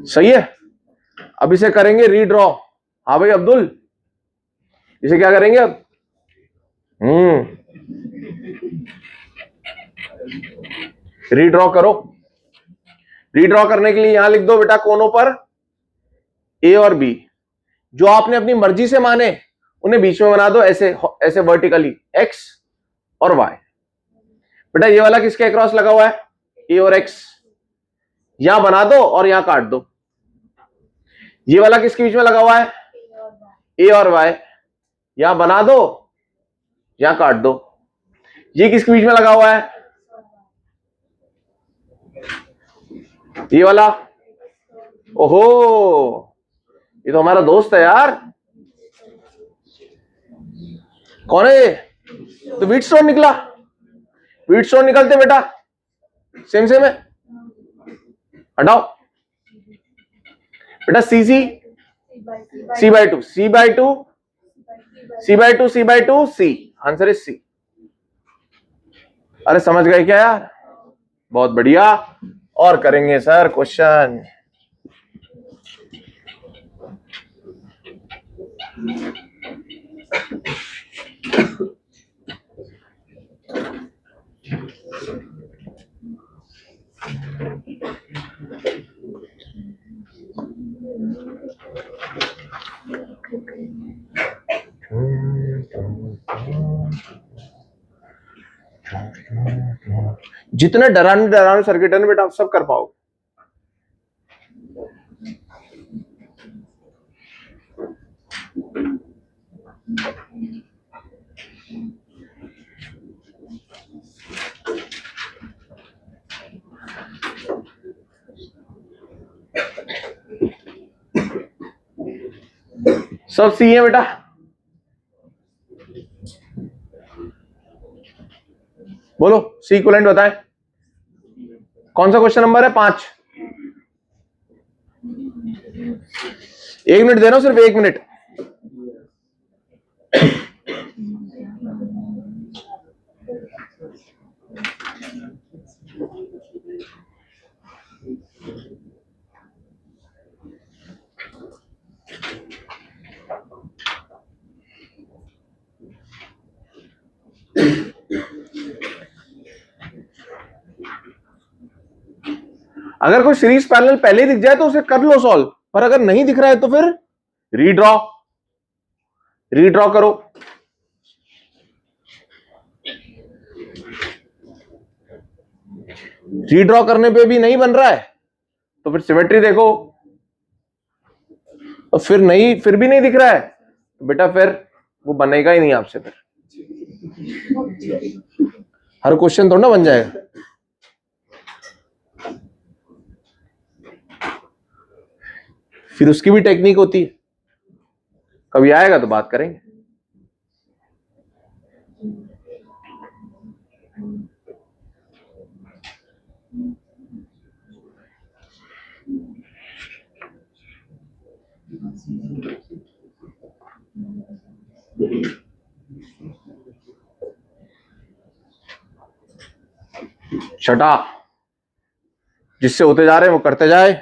सही है। अब इसे करेंगे रीड्रॉ। हाँ भाई अब्दुल, इसे क्या करेंगे अब? रीड्रॉ करो। रीड्रॉ करने के लिए यहां लिख दो बेटा कोनों पर ए और बी, जो आपने अपनी मर्जी से माने उन्हें बीच में बना दो, ऐसे ऐसे वर्टिकली एक्स और वाई। बेटा ये वाला किसके अक्रॉस लगा हुआ है? ए और एक्स। यहां बना दो और यहां काट दो। ये वाला किसके बीच में लगा हुआ है? ए और वाई। यहां बना दो, यहां काट दो। ये किसके बीच में लगा हुआ है? ये वाला। ओहो, ये तो हमारा दोस्त है यार। कौन है ये? तो व्हीटस्टोन निकला। व्हीटस्टोन निकलते बेटा सेम सेम है। हटाओ बेटा, C C C by two, C by two, C by two, C by two, C, answer is C. अरे समझ गए क्या यार? बहुत बढ़िया। और करेंगे सर क्वेश्चन। जितने डराने डराने सर्किट है ना बेटा, आप सब कर पाओगे। सब सी है बेटा। बोलो सी इक्विवेलेंट बताएं। कौन सा क्वेश्चन नंबर है? 5। 1 मिनट दे रहा हूं, सिर्फ 1 मिनट। अगर कोई सीरीज पैरेलल पहले ही दिख जाए तो उसे कर लो सॉल्व, पर अगर नहीं दिख रहा है तो फिर रीड्रॉ करो। रीड्रॉ करने पे भी नहीं बन रहा है तो फिर सिमेट्री देखो, और फिर भी नहीं दिख रहा है तो बेटा फिर वो बनेगा ही नहीं आपसे। फिर हर क्वेश्चन थोड़ा ना बन जाएगा। फिर उसकी भी टेक्निक होती है, कभी आएगा तो बात करेंगे। छठा, जिससे होते जा रहे हैं वो करते जाए।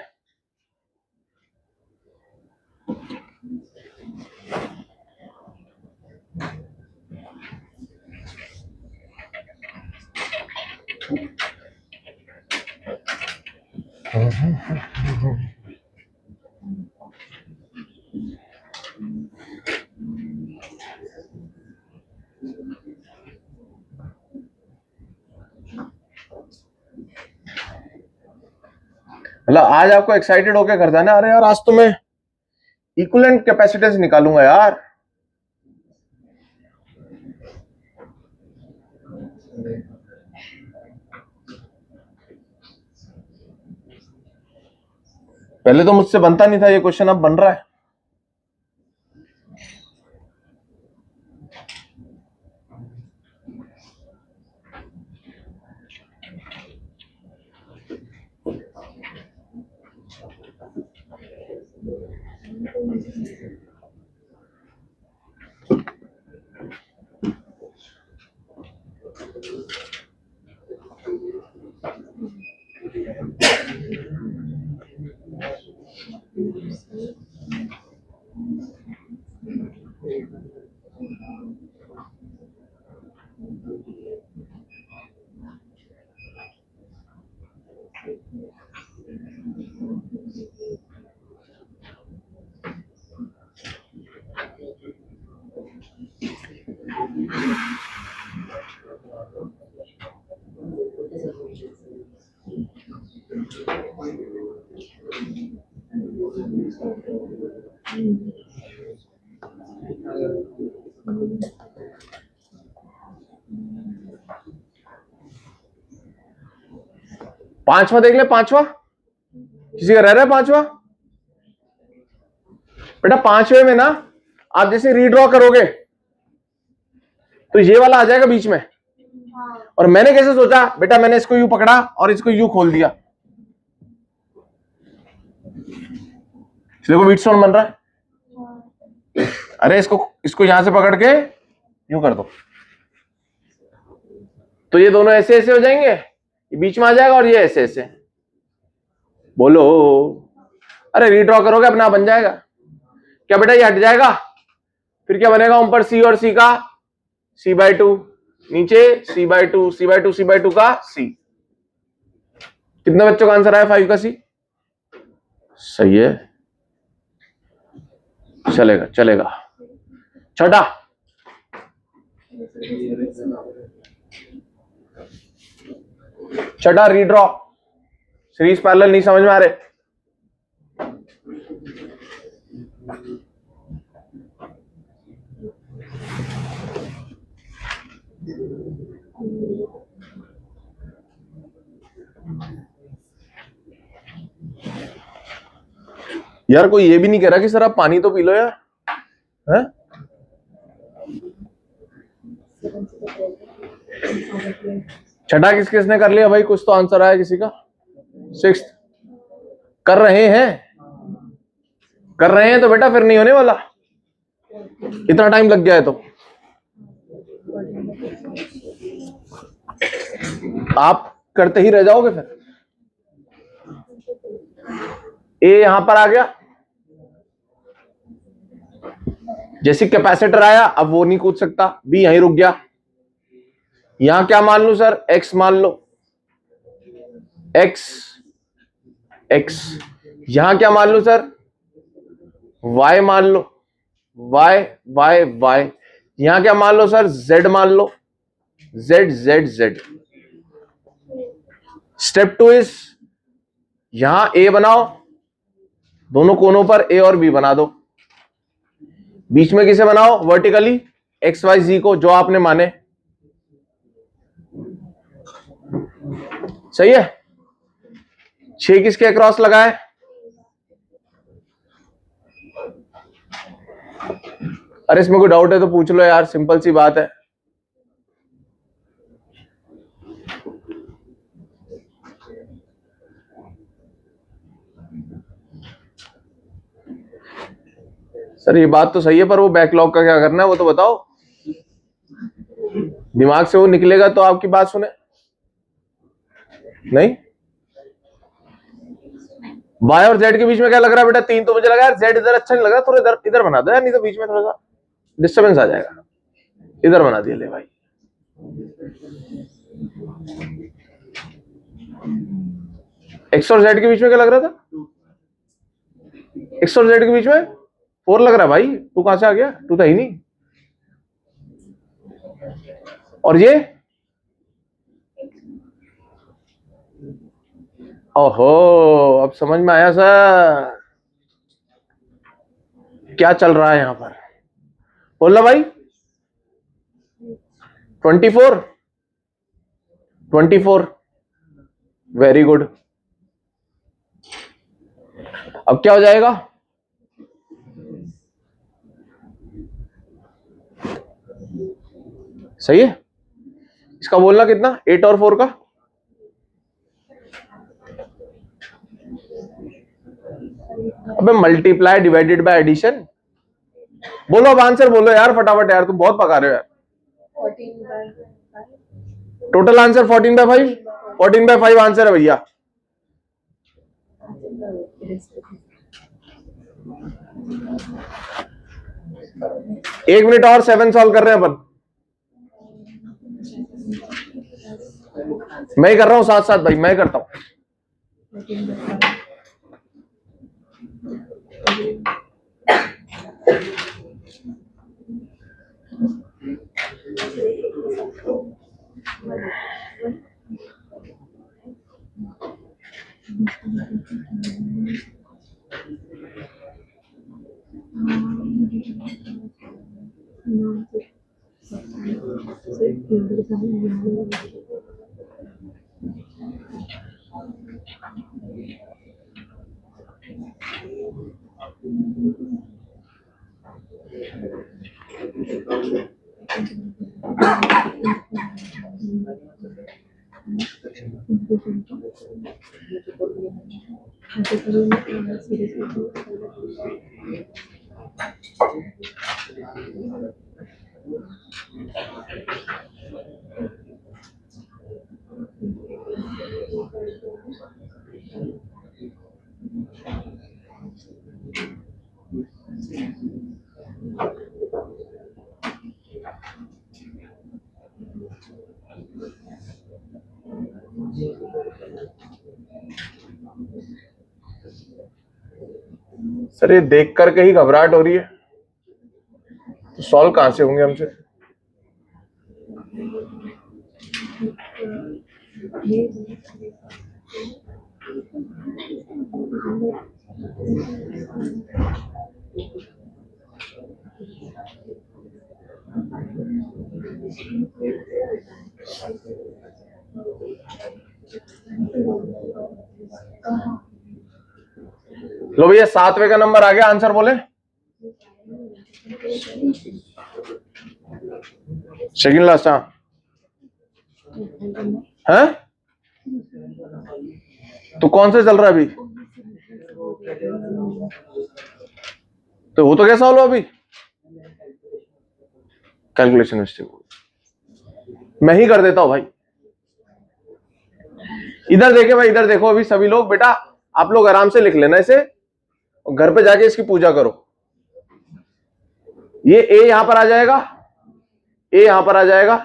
मतलब आज आपको एक्साइटेड होकर करता है ना, अरे यार आज तो मैं इक्विवेलेंट कैपेसिटेंस निकालूंगा यार। पहले तो मुझसे बनता नहीं था ये क्वेश्चन, अब बन रहा है। पांचवा देख ले, पांचवा किसी का रह रहा है पांचवा? बेटा पांचवे में ना आप जैसे रीड्रॉ करोगे तो ये वाला आ जाएगा बीच में। और मैंने कैसे सोचा बेटा, मैंने इसको यू पकड़ा और इसको यू खोल दिया, देखो व्हीटस्टोन बन रहा है। अरे इसको यहां से पकड़ के यूं कर दो तो ये दोनों ऐसे ऐसे हो जाएंगे, ये बीच में आ जाएगा और ये ऐसे ऐसे। बोलो, अरे रीड्रॉ करोगे अपना बन जाएगा क्या बेटा? ये हट जाएगा, फिर क्या बनेगा? ऊपर सी और सी का c/2, नीचे c/2 c/2 c/2 का c। कितने बच्चों का आंसर आया 5 का c? सही है, चलेगा चलेगा। छठा, छठा रीड्रॉ सीरीज पैरेलल। नहीं समझ में आ रहे? यार कोई ये भी नहीं कह रहा कि सर आप पानी तो पी लो यार, है? छठा किस किसने कर लिया भाई? कुछ तो आंसर आया किसी का। 6 कर रहे हैं तो बेटा फिर नहीं होने वाला, इतना टाइम लग गया है तो आप करते ही रह जाओगे फिर। ए यहां पर आ गया, जैसे कैपेसिटर आया अब वो नहीं कूद सकता, बी यहीं रुक गया। यहां क्या मान लू सर? एक्स मान लो, एक्स एक्स। यहां क्या मान लो सर? वाई मान लो, वाई वाई वाई। यहां क्या मान लो सर? जेड मान लो, Z Z Z. Step 2 is यहां ए बनाओ, दोनों कोनों पर ए और बी बना दो। बीच में किसे बनाओ? वर्टिकली एक्स वाई जी को, जो आपने माने। सही है। 6 किसके अक्रॉस लगाए? अरे इसमें कोई डाउट है तो पूछ लो यार, सिंपल सी बात है। सर ये बात तो सही है, पर वो बैकलॉग का क्या करना है वो तो बताओ। दिमाग से वो निकलेगा तो आपकी बात सुने। नहीं, वाई और जेड के बीच में क्या लग रहा है बेटा? 3 तो मुझे लगा यार जेड इधर अच्छा नहीं लग रहा, थोड़ा इधर इधर बना दो यार, नहीं तो बीच में थोड़ा सा डिस्टर्बेंस आ जाएगा। इधर बना दिया ले भाई। एक्स और जेड के बीच में क्या लग रहा था? एक्स और जेड के बीच में 4 लग रहा है भाई। 2 कहां से आ गया? 2 था ही नहीं। और ये ओहो, अब समझ में आया सर क्या चल रहा है यहां पर। बोलना भाई। 24 वेरी गुड। अब क्या हो जाएगा? सही है। इसका बोलना कितना? 8 और 4 का अबे मल्टीप्लाई डिवाइडेड बाय एडिशन। बोलो अब आंसर बोलो यार फटाफट यार, तुम बहुत पका रहे हो यार।
14/5।
Total answer 14/5। 14/5 आंसर है भैया। एक मिनट और 7 सॉल्व कर रहे हैं अपन। मैं ही कर रहा हूं साथ साथ भाई, मैं ही करता हूं। सर ये देख करके ही घबराहट हो रही है, तो सॉल्व कहां से होंगे हमसे? लो भैया 7वें का नंबर आ गया, आंसर बोले। Second last. हाँ, तो कौन से चल रहा है अभी? तो वो तो कैसा हो अभी? कैलकुलेशन मिस्टेक मैं ही कर देता हूं भाई। इधर देखे भाई, इधर देखो। अभी सभी लोग बेटा आप लोग आराम से लिख लेना इसे और घर पे जाके इसकी पूजा करो। ये ए यहां पर आ जाएगा, ए यहां पर आ जाएगा।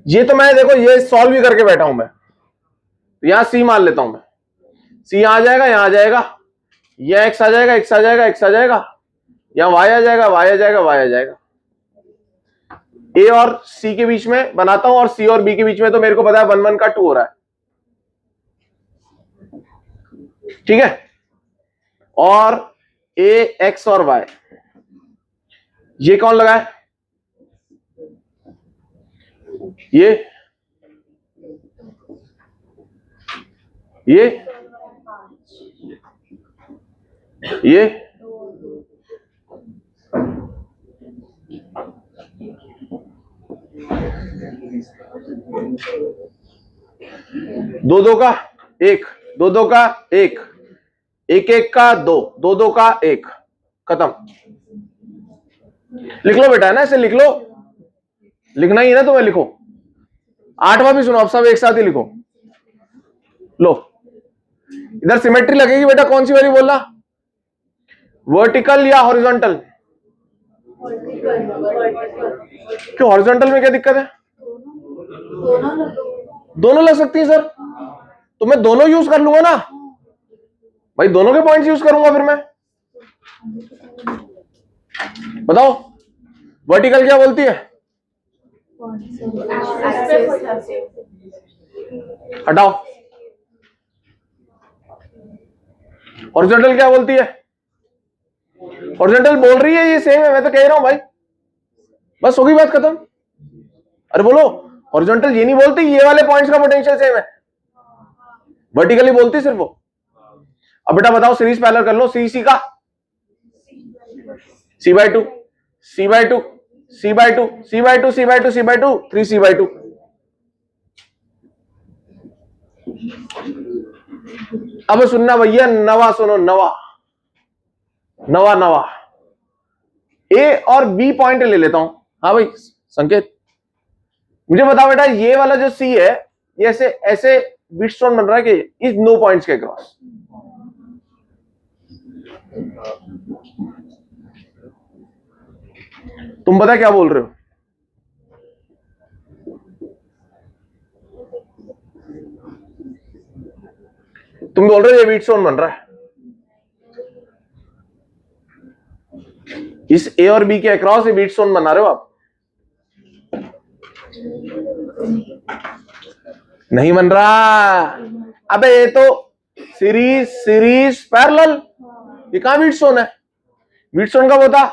ये तो मैं देखो ये सॉल्व भी करके बैठा हूं मैं, तो यहां सी मान लेता हूं मैं। सी यहां आ जाएगा, यहां आ जाएगा, यह एक्स आ जाएगा, एक्स आ जाएगा, एक्स आ जाएगा, यहां वाई आ जाएगा, वाई आ जाएगा, वाई आ जाएगा। ए और सी के बीच में बनाता हूं और सी और बी के बीच में तो मेरे को पता है 1 1 का 2 हो रहा है, ठीक है। और ए एक्स और वाई, ये कौन लगा है? ये दो दो का एक, दो दो का एक, एक एक का दो, दो दो का एक, खत्म। लिख लो बेटा, है ना, ऐसे लिख लो। लिखना ही है ना तुम्हें, लिखो। 8वां भी सुनो, अब सब एक साथ ही लिखो। लो इधर सिमेट्री लगेगी बेटा, कौन सी वाली बोलना? वर्टिकल या हॉरिजॉन्टल? क्यों, हॉरिजॉन्टल में क्या दिक्कत है? दोनों लग सकती है सर, तो मैं दोनों यूज कर लूंगा ना भाई, दोनों के पॉइंट्स यूज करूंगा फिर मैं। बताओ वर्टिकल क्या बोलती है? हटाओ। हॉरिजॉन्टल क्या बोलती है? हॉरिजॉन्टल बोल रही है ये सेम है, मैं तो कह रहा हूं भाई, बस होगी बात खत्म। अरे बोलो, हॉरिजॉन्टल ये नहीं बोलती ये वाले पॉइंट्स का पोटेंशियल सेम है, वर्टिकली बोलती सिर्फ वो। अब बेटा बताओ सीरीज पैरेलल कर लो, सी सी का c/2, c/2, c/2, c/2, c/2, c/2, 3c/2। अब सुनना भैया, नवा सुनो, नवा नवा नवा। ए और बी पॉइंट ले लेता हूं। हाँ भाई संकेत, मुझे बताओ बेटा, ये वाला जो सी है ये ऐसे ऐसे व्हीटस्टोन बन रहा है कि इस नो पॉइंट्स के क्रॉस। तुम पता क्या बोल रहे हो? तुम बोल रहे हो ये व्हीटस्टोन बन रहा है, इस ए और बी के अक्रॉस ये व्हीटस्टोन बना रहे हो आप। नहीं बन रहा। अबे ये तो सीरीज सीरीज पैरेलल, ये कहां व्हीटस्टोन है? व्हीटस्टोन कब होता?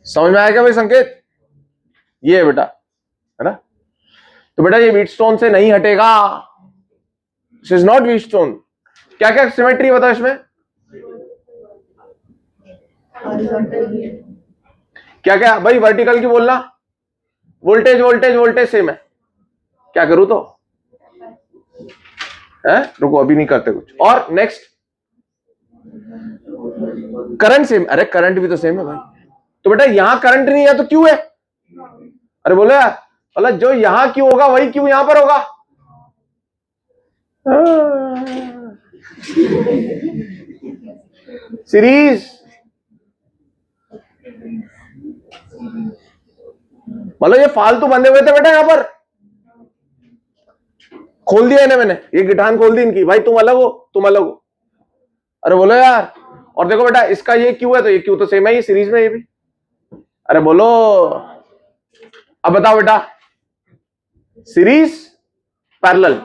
समझ में आया क्या भाई संकेत? ये है बेटा, है ना। तो बेटा ये व्हीटस्टोन से नहीं हटेगा, दिस इज नॉट व्हीटस्टोन। क्या क्या सिमेट्री बता इसमें? क्या क्या भाई? वर्टिकल की बोलना, वोल्टेज वोल्टेज वोल्टेज सेम है, क्या करूं तो? है, रुको अभी नहीं करते कुछ। और नेक्स्ट करंट सेम, अरे करंट भी तो सेम है भाई। तो बेटा यहां करंट नहीं है तो क्यू है। अरे बोले यार, मतलब जो यहां क्यू होगा वही क्यू यहां पर होगा। सीरीज मतलब ये फालतू बंधे हुए थे बेटा, यहां पर खोल दिया इन्हें मैंने, ये गिठान खोल दी इनकी, भाई तुम अलग हो तुम अलग हो। अरे बोलो यार, और देखो बेटा इसका ये क्यू है तो ये क्यू तो सेम है, ये सीरीज में ये भी। अरे बोलो, अब बताओ बेटा, series parallel,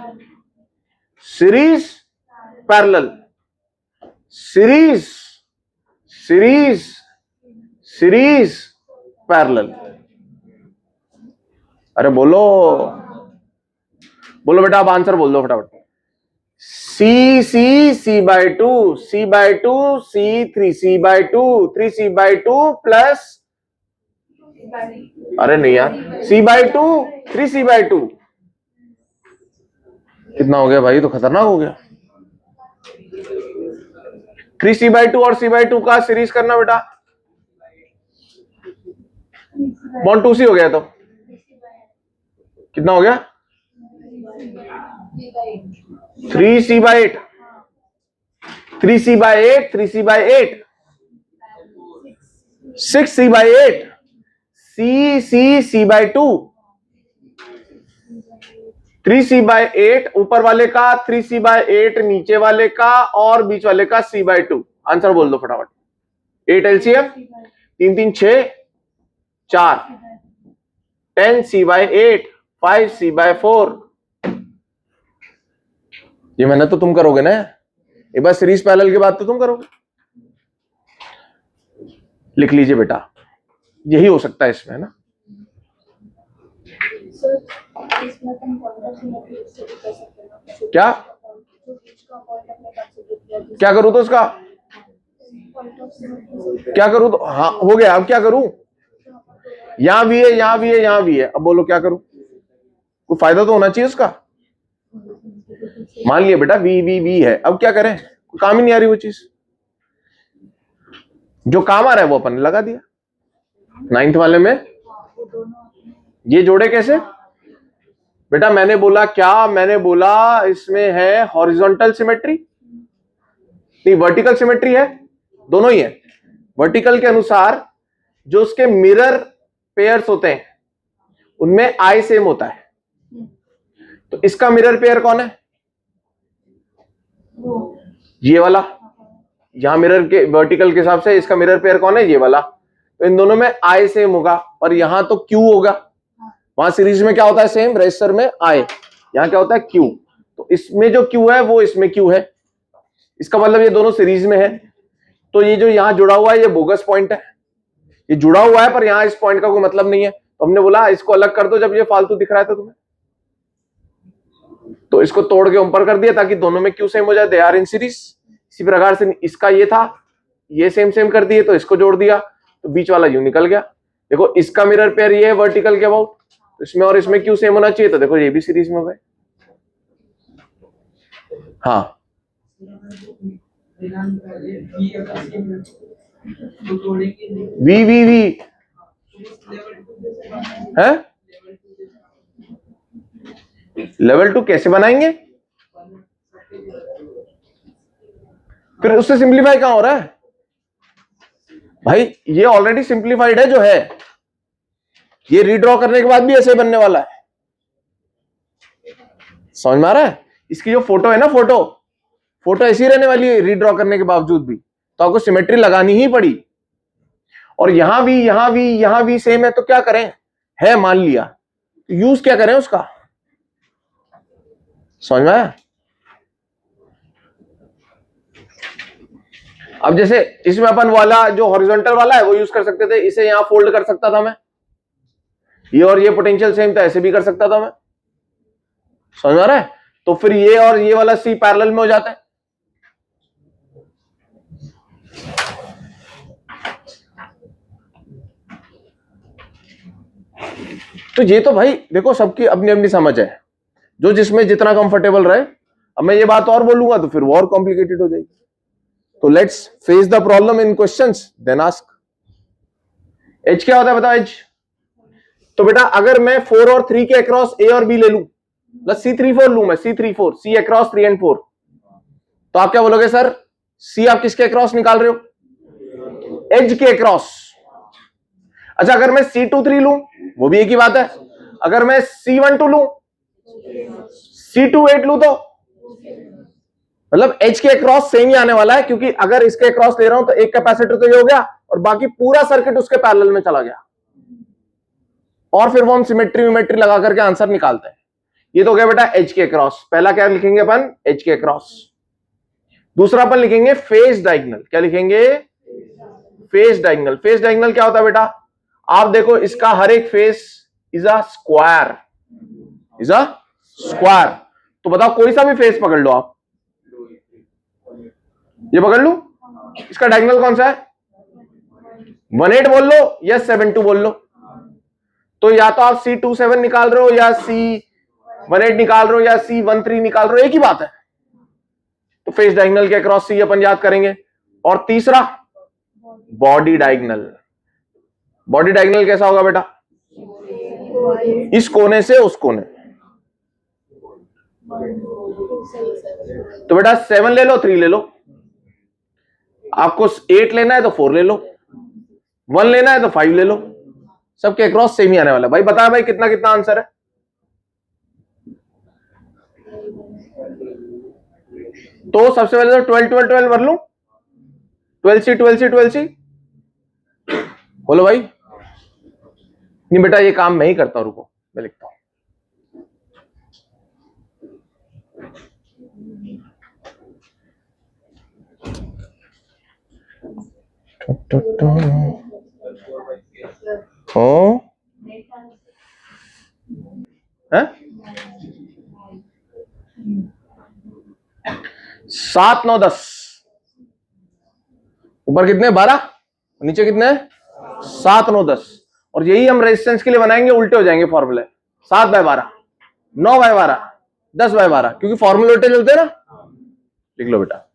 series parallel, series series series parallel. अरे बोलो बोलो बेटा, आप आंसर बोल दो फटाफट। C C C by two, C by two C, 3c by two, 3c by two plus, अरे नहीं यार, c by two, 3c by two, कितना हो गया भाई, तो खतरनाक हो गया। 3c बाई टू और c बाई टू का सीरीज करना बेटा, बॉन्ड 2c हो गया, तो कितना हो गया, 3c by 8, 3c by 8, 3c by 8, 6c by 8, c by 2, 3c by 8 ऊपर वाले का, 3c बाई 8 नीचे वाले का, और बीच वाले का c बाई 2। आंसर बोल दो फटाफट। 8 LCM, 3 3 6 4, 10c by 8, 5c by 4। ये मेहनत तो तुम करोगे ना, एक बार सीरीज पैरेलल के बाद तो तुम करोगे। लिख लीजिए बेटा, यही हो सकता है इसमें ना। क्या क्या करूं तो उसका, क्या करूं तो, हाँ हो गया, अब क्या करूं, यहां भी है यहां भी है यहां भी है, अब बोलो क्या करूं, कोई फायदा तो होना चाहिए उसका। मान लिया बेटा वी वी वी है, अब क्या करें, काम ही नहीं आ रही वो चीज, जो काम आ रहा है वो अपन ने लगा दिया। 9th वाले में ये जोड़े कैसे बेटा, मैंने बोला क्या, मैंने बोला इसमें है हॉरिजॉन्टल सिमेट्री, नहीं वर्टिकल सिमेट्री है, दोनों ही है। वर्टिकल के अनुसार जो उसके मिरर पेयर्स होते हैं उनमें आई सेम होता है, तो इसका मिरर पेयर कौन है, ये वाला। यहां मिरर के वर्टिकल के हिसाब से इसका मिरर पेयर कौन है, ये वाला। तो इन दोनों में आई सेम होगा, और यहां तो क्यू होगा, वहां सीरीज में क्या होता है सेम, रजिस्टर में आई, यहां क्या होता है क्यू। तो इसमें जो क्यू है वो इसमें क्यू है, इसका मतलब ये दोनों सीरीज में है। तो ये जो यहां जुड़ा हुआ है ये बोगस पॉइंट है, ये जुड़ा हुआ है पर यहां इस पॉइंट का कोई मतलब नहीं है, तो हमने बोला इसको अलग कर दो जब ये फालतू दिख रहा है तो तुम्हें, तो इसको तोड़ के ऊपर कर दिया ताकि दोनों में क्यू सेम हो जाए, दे आर इन सीरीज। इसी प्रकार से इसका ये था, ये सेम सेम कर दिए तो इसको जोड़ दिया, तो बीच वाला यूं निकल गया। देखो इसका मिरर पेयर ये है वर्टिकल के अबाउट, तो इसमें और इसमें क्यू सेम होना चाहिए, तो देखो ये भी सीरीज में हो गए। हाँ वी वी वी है, लेवल 2 कैसे बनाएंगे, फिर उससे सिंप्लीफाई कहां हो रहा है भाई, ये ऑलरेडी सिंप्लीफाइड है जो है, ये रीड्रॉ करने के बाद भी ऐसे बनने वाला है, समझ में आ रहा है। इसकी जो फोटो है ना, फोटो ऐसी रहने वाली है रीड्रॉ करने के बावजूद भी, तो आपको सिमेट्री लगानी ही पड़ी। और यहां भी सेम है, तो क्या करें, है मान लिया, तो यूज क्या करें उसका, समझ में आया। अब जैसे इसमें अपन वाला जो हॉरिजॉन्टल वाला है वो यूज कर सकते थे, इसे यहां फोल्ड कर सकता था मैं, ये और ये पोटेंशियल सेम था, ऐसे भी कर सकता था मैं, समझ में आ रहा है। तो फिर ये और ये वाला सी पैरेलल में हो जाता है। तो ये तो भाई देखो सबकी अपनी अपनी समझ है, जो जिसमें जितना कंफर्टेबल रहे अब मैं ये बात और बोलूंगा तो फिर वो और कॉम्प्लिकेटेड हो जाएगी। तो let's face the problem in questions then ask. H क्या होता है बताओ एच? तो बेटा अगर मैं 4 और 3 के अक्रॉस ए और बी ले लूं, प्लस C34 लूं मैं, C34 C अक्रॉस 3 and 4, तो आप क्या बोलोगे सर? C आप किसके अक्रॉस निकाल रहे हो? एज के अक्रॉस। अच्छा अगर मैं C23 लूं, वो भी एक ही बात है। अगर मैं C12 लूं, C28 लूं, तो मतलब एच के अक्रॉस सेम ही आने वाला है, क्योंकि अगर इसके अक्रॉस ले रहा हूं तो एक कैपेसिटर तो ये हो गया और बाकी पूरा सर्किट उसके पैरेलल में चला गया, और फिर वो हम सिमेट्री लगा करके आंसर निकालते हैं। ये तो हो गया बेटा एच के अक्रॉस। पहला क्या लिखेंगे अपन? एच के अक्रॉस। दूसरा अपन लिखेंगे फेज डायगोनल। क्या लिखेंगे? Phase diagonal. फेज डायगोनल क्या होता है बेटा? आप देखो इसका हर एक face is a square, is a square. तो बताओ कोई सा भी फेस पकड़ लो आप, ये पकड़ लू, इसका डायगोनल कौन सा है? 18 बोल लो या 72 बोल लो। तो या तो आप C27 निकाल रहे हो या C18 निकाल रहे हो या C13 निकाल रहे हो, एक ही बात है। तो फेस डायगोनल के अक्रॉस C अपन याद करेंगे। और तीसरा बॉडी डायगोनल। बॉडी डायगोनल कैसा होगा बेटा? इस कोने से उस कोने। तो बेटा 7 ले लो, 3 ले लो, आपको 8 लेना है तो 4 ले लो, 1 लेना है तो 5 ले लो, सबके अक्रॉस सेम ही आने वाला है। भाई बता भाई कितना कितना आंसर है? तो सबसे पहले तो 12 12 12 भर लू, 12C 12C 12C बोलो भाई। नहीं बेटा ये काम मैं ही करता हूं, रुको मैं लिखता हूं। है 7 9 10, ऊपर कितने 12, नीचे कितने 7 9 10। और यही हम रेजिस्टेंस के लिए बनाएंगे, उल्टे हो जाएंगे फॉर्मूले। 7/12, 9/12, 10/12, क्योंकि फॉर्मूले उल्टे चलते हैं ना। लिख लो बेटा।